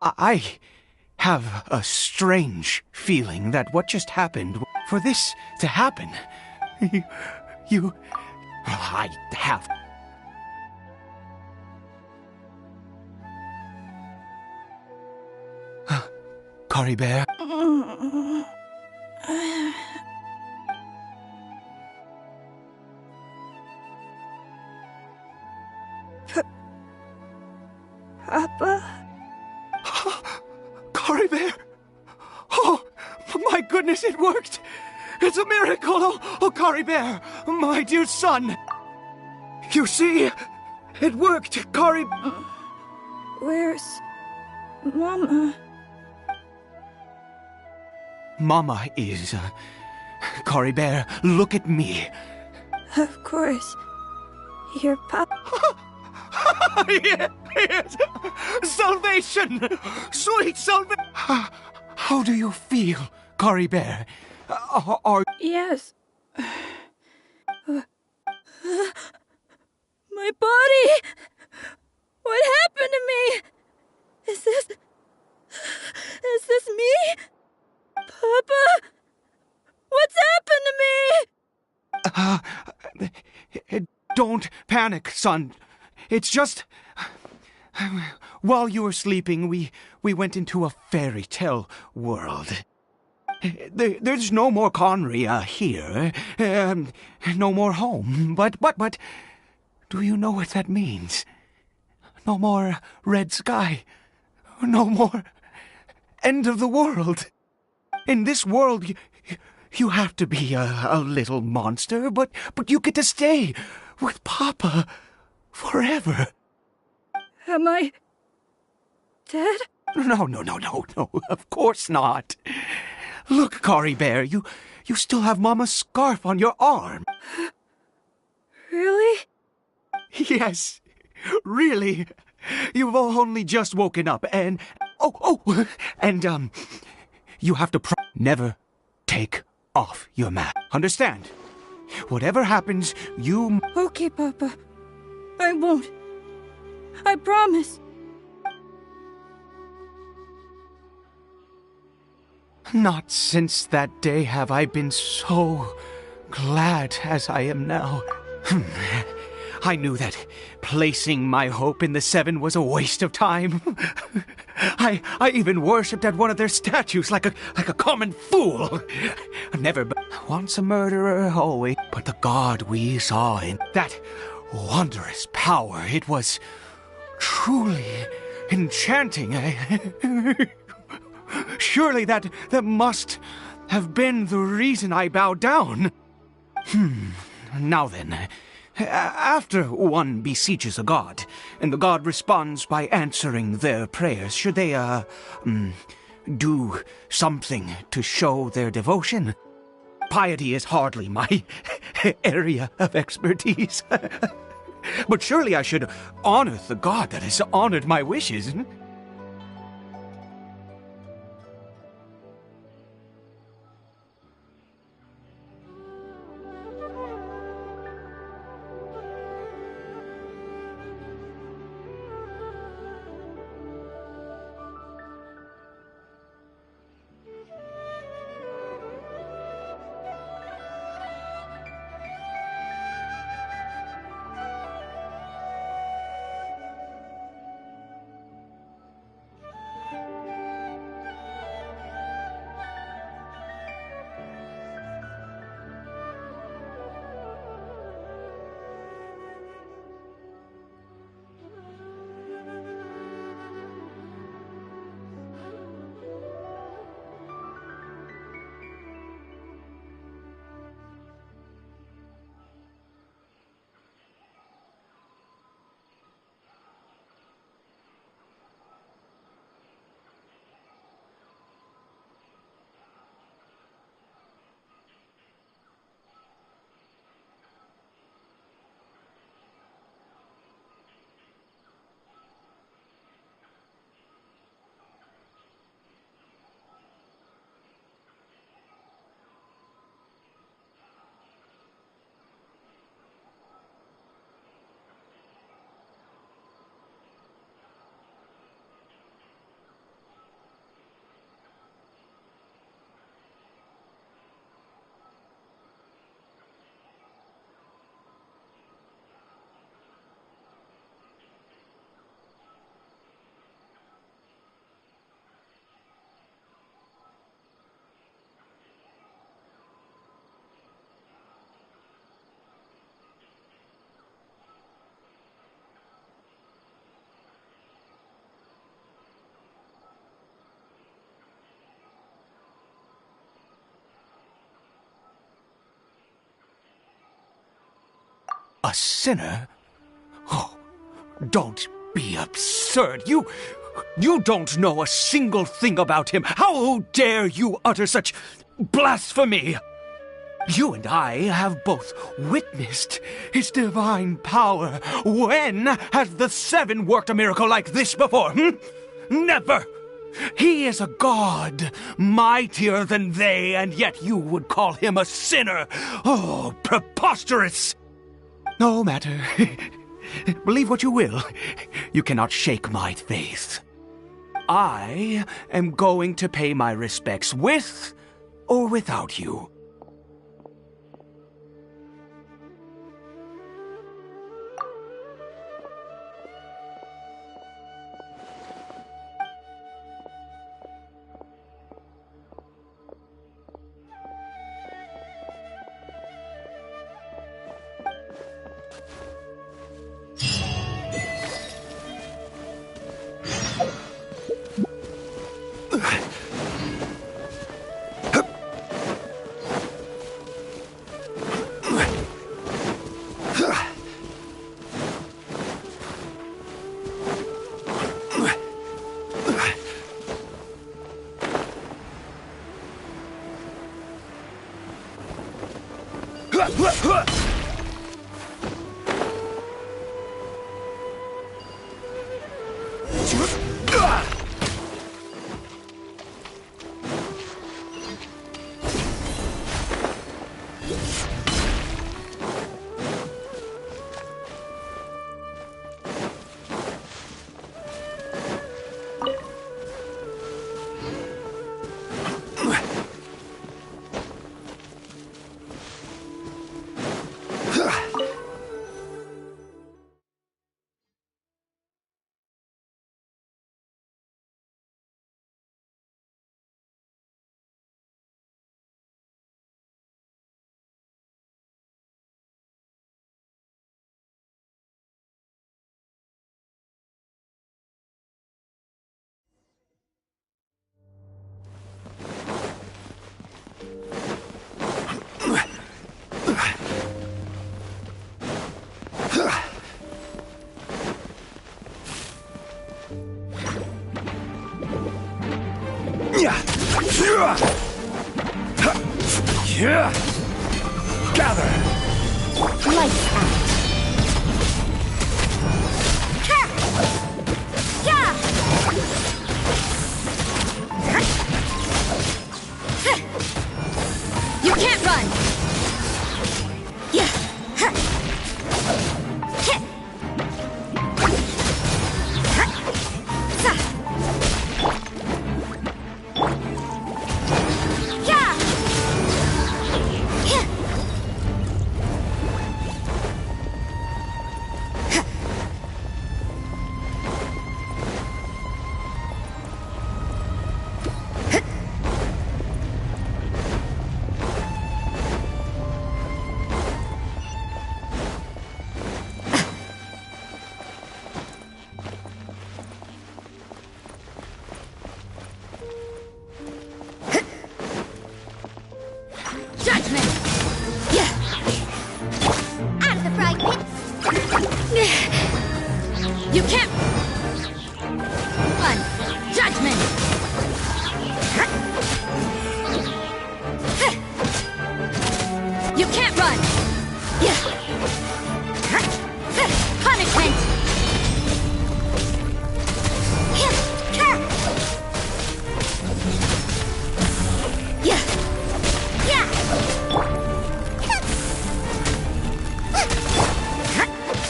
I have a strange feeling that what just happened, for this to happen, I have. Cory Bear? Papa? Cory Bear! Oh, my goodness, it worked! It's a miracle! Oh, Cory Bear, my dear son! You see, it worked, Cory... Where's Mama? Mama is... Cory Bear, look at me. Of course. Your papa... Yes! Salvation! Sweet salvation! How do you feel, Cory Bear? Yes. My body! What happened to me? Is this me? Papa? What's happened to me? Don't panic, son. It's just... While you were sleeping, we went into a fairy tale world. There's no more Conria here. No more home. But... Do you know what that means? No more red sky. No more end of the world. In this world, you have to be a little monster, but you get to stay with Papa forever. Am I dead? No, of course not. Look, Cory Bear, you still have Mama's scarf on your arm. Really? Yes, really. You've only just woken up, and... you have to never take off your mask. Understand? Whatever happens, you... Okay, Papa. I won't. I promise. Not since that day have I been so glad as I am now. I knew that placing my hope in the Seven was a waste of time. I even worshipped at one of their statues like a common fool. Never once a murderer, always. But the god we saw in that wondrous power, it was truly enchanting. Surely that must have been the reason I bowed down. Now then, after one beseeches a god, and the god responds by answering their prayers, should they, do something to show their devotion? Piety is hardly my area of expertise. But surely I should honor the god that has honored my wishes. sinner? Oh, don't be absurd. You don't know a single thing about him. How dare you utter such blasphemy? You and I have both witnessed his divine power. When has the Seven worked a miracle like this before? Never! He is a god, mightier than they, and yet you would call him a sinner. Oh, preposterous! No matter. Believe what you will. You cannot shake my faith. I am going to pay my respects with or without you. Gather! Lights out. You can't run! You can't run! Judgment! You can't run! Punishment!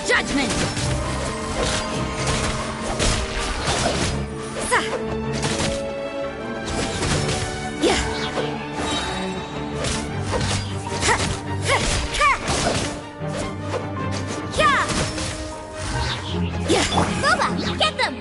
Judgment! Boba, get them!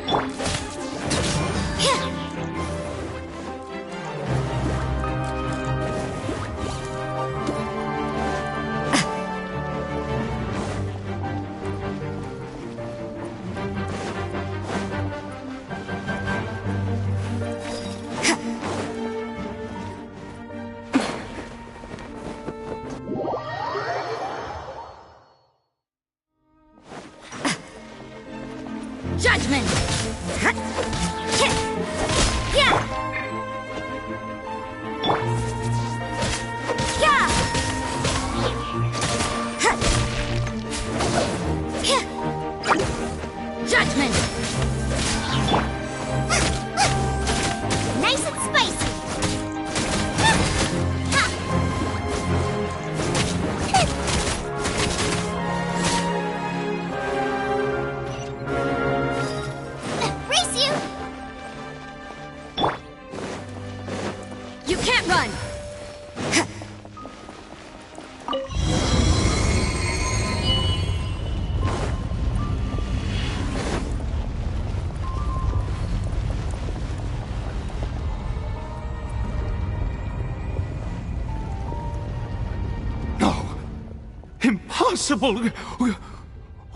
impossible!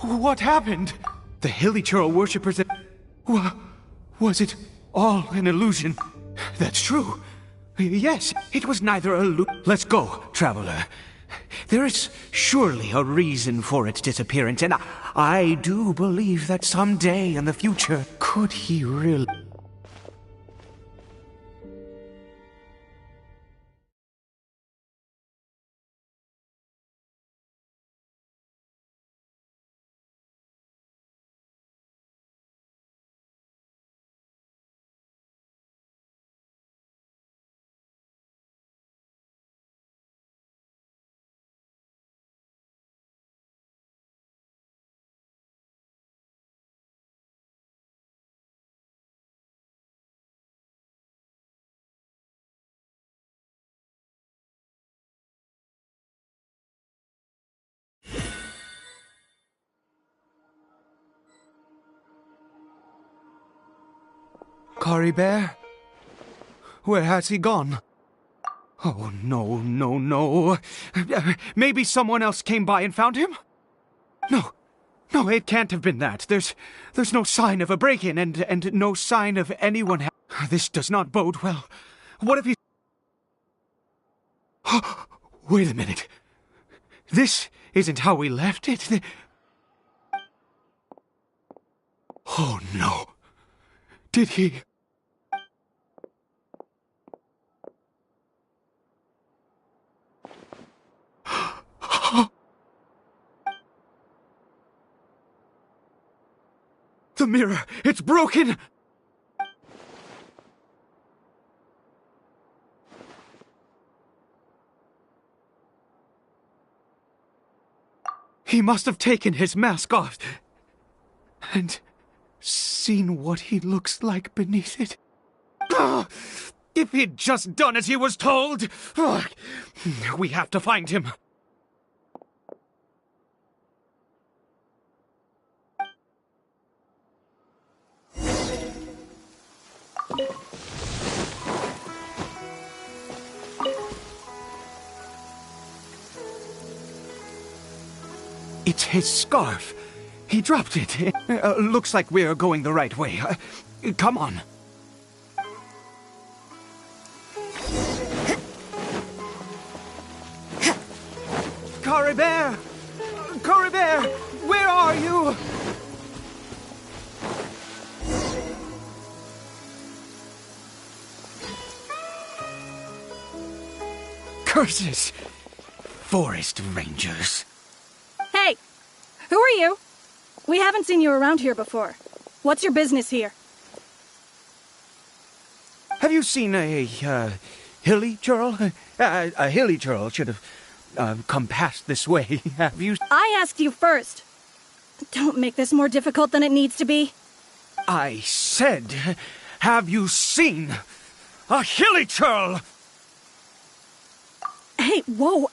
What happened? The Hilichurl worshippers... Was it all an illusion? That's true. Yes, it was neither Let's go, traveler. There is surely a reason for its disappearance, and I do believe that someday in the future, could he really... Cory Bear? Where has he gone? Oh, no, no, no. Maybe someone else came by and found him? No, it can't have been that. There's no sign of a break-in and no sign of anyone. This does not bode well. What if he... Wait a minute. This isn't how we left it. Oh, no. Did he... The mirror! It's broken! He must have taken his mask off and seen what he looks like beneath it. If he'd just done as he was told! We have to find him. It's his scarf. He dropped it. Looks like we're going the right way. Come on. Cory Bear! Cory Bear! Where are you? Curses! Forest Rangers. Hey! Who are you? We haven't seen you around here before. What's your business here? Have you seen a Hilichurl? A Hilichurl should have come past this way. Have you? I asked you first. Don't make this more difficult than it needs to be. I said, have you seen a Hilichurl? Hey, whoa.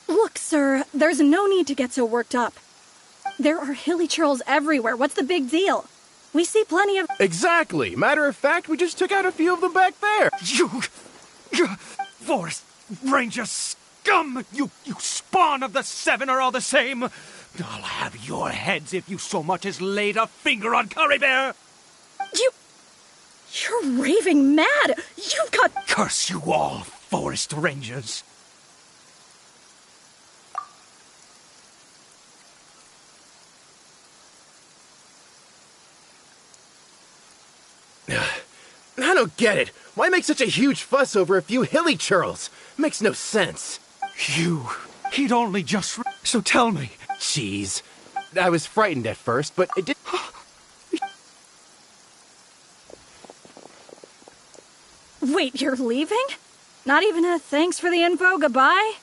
Look, sir, there's no need to get so worked up. There are Hilichurls everywhere. What's the big deal? We see plenty of... Exactly. Matter of fact, we just took out a few of them back there. You Forest Ranger scum! You spawn of the Seven are all the same. I'll have your heads if you so much as laid a finger on Cory Bear. You're raving mad. You've got... Curse you all, Forest Rangers. I don't get it. Why make such a huge fuss over a few Hilichurls? Makes no sense. He'd only just... So tell me. Jeez. I was frightened at first, but it did... Wait, you're leaving? Not even a thanks for the info, goodbye?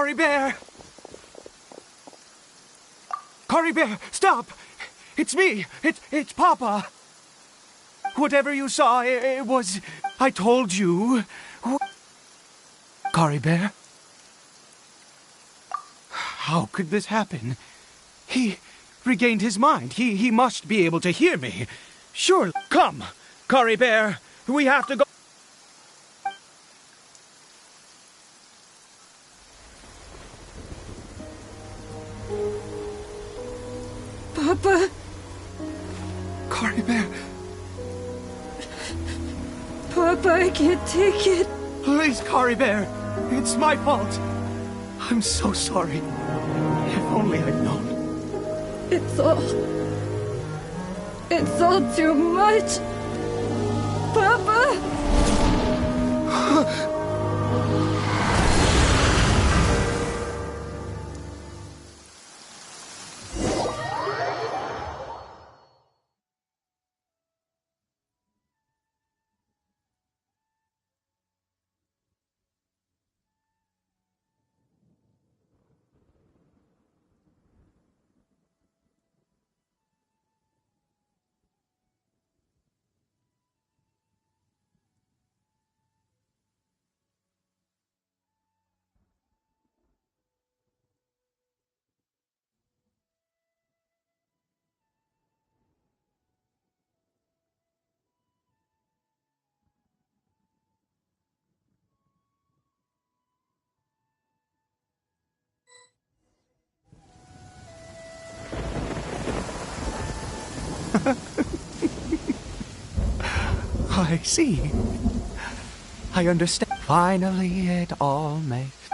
Cory Bear! Cory Bear, stop! It's me! It's Papa! Whatever you saw, it was... I told you. Cory Bear? How could this happen? He regained his mind. He must be able to hear me. Sure. Come, Cory Bear. We have to go... Papa? Cory Bear. Papa, I can't take it. Please, Cory Bear. It's my fault. I'm so sorry. If only I'd known. It's all too much. Papa! I see. I understand. Finally, it all makes...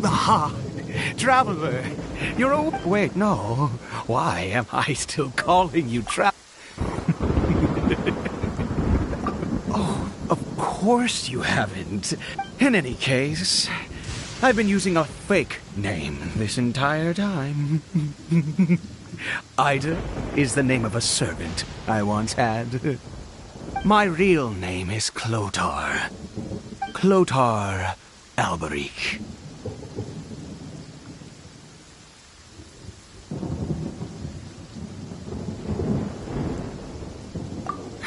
Ah, Traveler. You're a... Wait, no. Why am I still calling you Oh, of course you haven't. In any case, I've been using a fake name this entire time. Ida is the name of a servant I once had. My real name is Clotar. Clotar Alberic.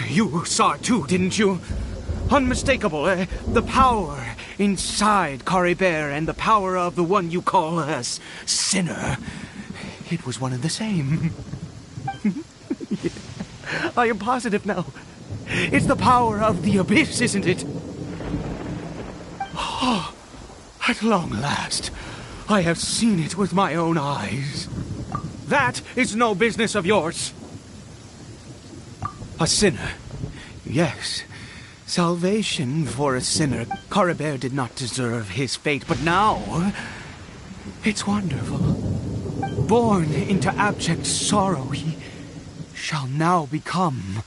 You saw it too, didn't you? Unmistakable, the power inside Cory Bear and the power of the one you call a sinner. It was one and the same. I am positive now. It's the power of the abyss, isn't it? Oh, at long last, I have seen it with my own eyes. That is no business of yours. A sinner. Yes. Salvation for a sinner. Cory Bear did not deserve his fate, but now... it's wonderful. Born into abject sorrow, he shall now become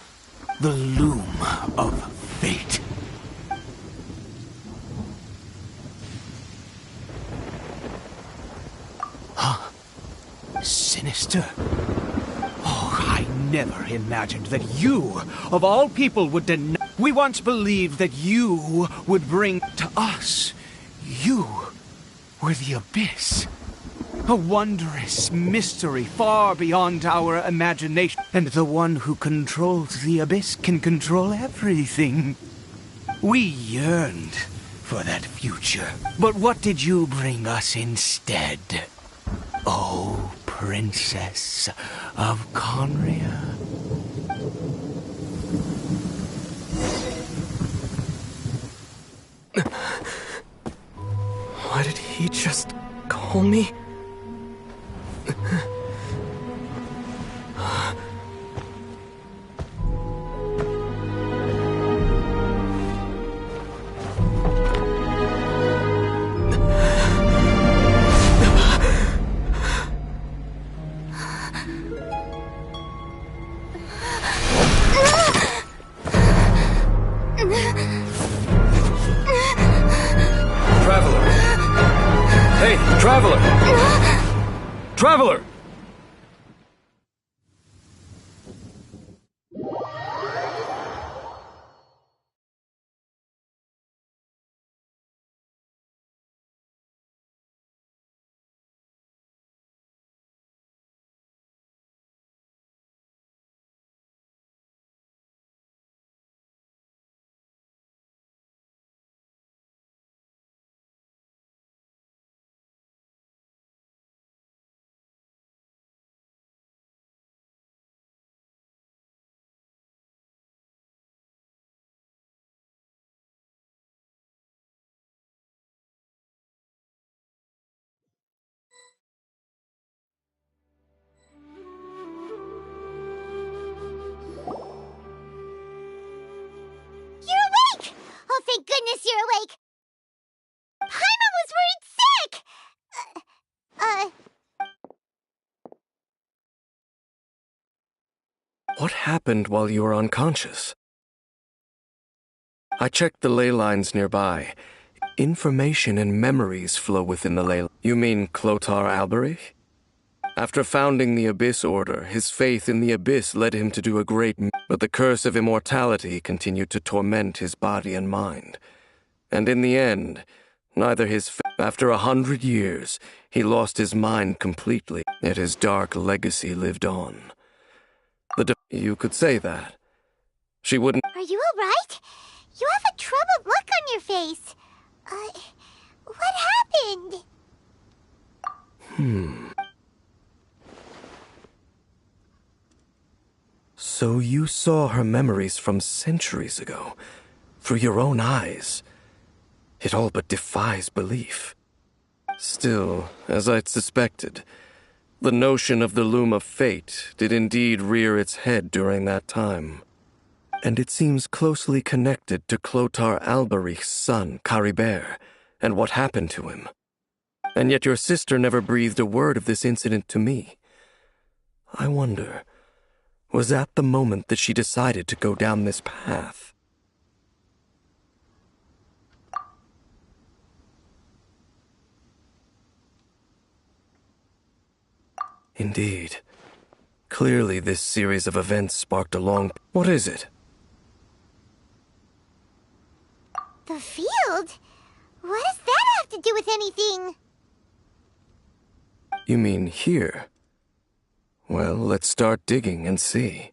the loom of fate. Huh? Sinister. Oh, I never imagined that you, of all people, would deny... We once believed that you would bring to us. You were the abyss. A wondrous mystery far beyond our imagination. And the one who controls the abyss can control everything. We yearned for that future. But what did you bring us instead? Oh, Princess of Conria. Why did he just call me? Traveler! Traveler! course you're awake! Paimon was worried sick! What happened while you were unconscious? I checked the ley lines nearby. Information and memories flow within the ley. You mean Clotar Alberich? After founding the Abyss Order, his faith in the Abyss led him to do a great... But the curse of immortality continued to torment his body and mind. And in the end, neither his... After 100 years, he lost his mind completely, yet his dark legacy lived on. You could say that. She wouldn't... Are you alright? You have a troubled look on your face. What happened? So you saw her memories from centuries ago, through your own eyes. It all but defies belief. Still, as I'd suspected, the notion of the Loom of Fate did indeed rear its head during that time. And it seems closely connected to Clotar Alberich's son, Caribert, and what happened to him. And yet your sister never breathed a word of this incident to me. I wonder, was that the moment that she decided to go down this path? Indeed. Clearly this series of events sparked a long... What is it? The field? What does that have to do with anything? You mean here? Well, let's start digging and see.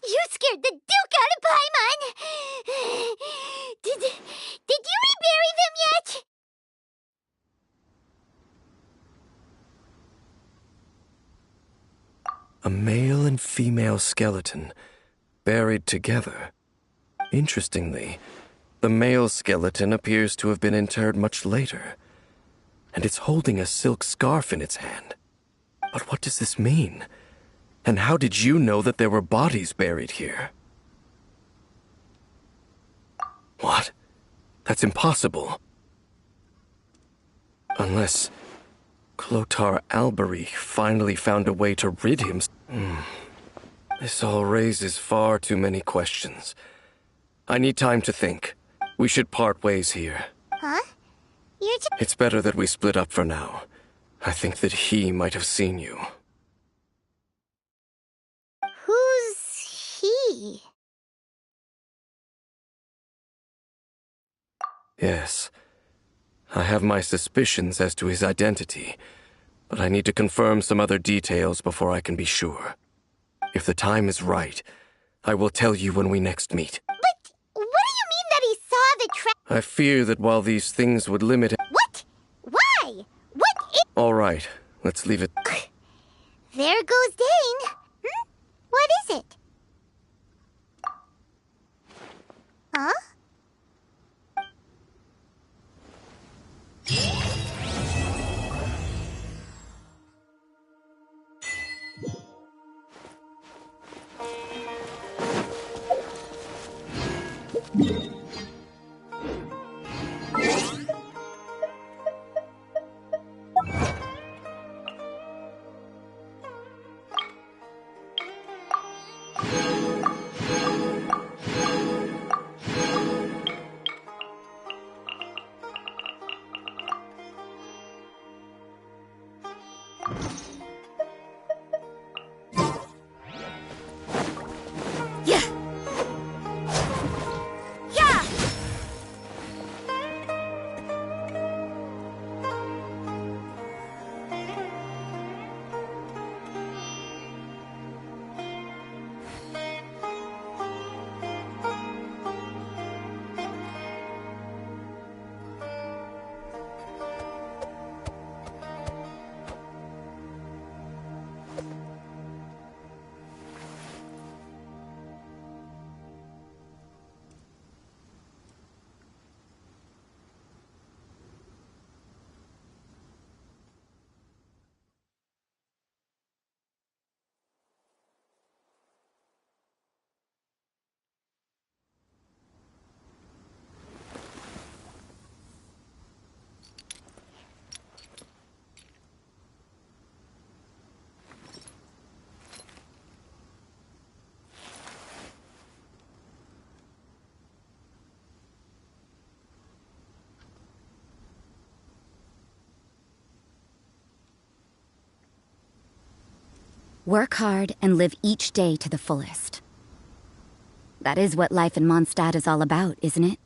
You scared the Duke out of Paimon! Did you rebury them yet? A male and female skeleton, buried together. Interestingly, the male skeleton appears to have been interred much later, and it's holding a silk scarf in its hand. But what does this mean? And how did you know that there were bodies buried here? What? That's impossible. Unless Clotar Alberich finally found a way to rid him. This all raises far too many questions. I need time to think. We should part ways here. Huh? It's better that we split up for now. I think that he might have seen you. Who's he? Yes. I have my suspicions as to his identity, but I need to confirm some other details before I can be sure. If the time is right, I will tell you when we next meet. But what do you mean that he saw the trap? I fear that while these things would limit... What? Why? What is... All right, let's leave it... There goes Dane. What is it? Huh? Yeah! Work hard and live each day to the fullest. That is what life in Mondstadt is all about, isn't it?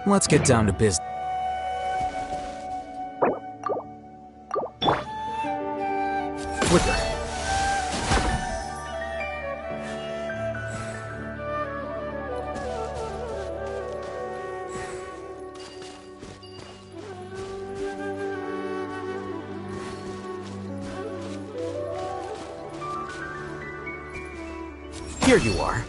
Let's get down to business. Flicker. Here you are.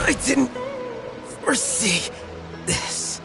I didn't foresee this.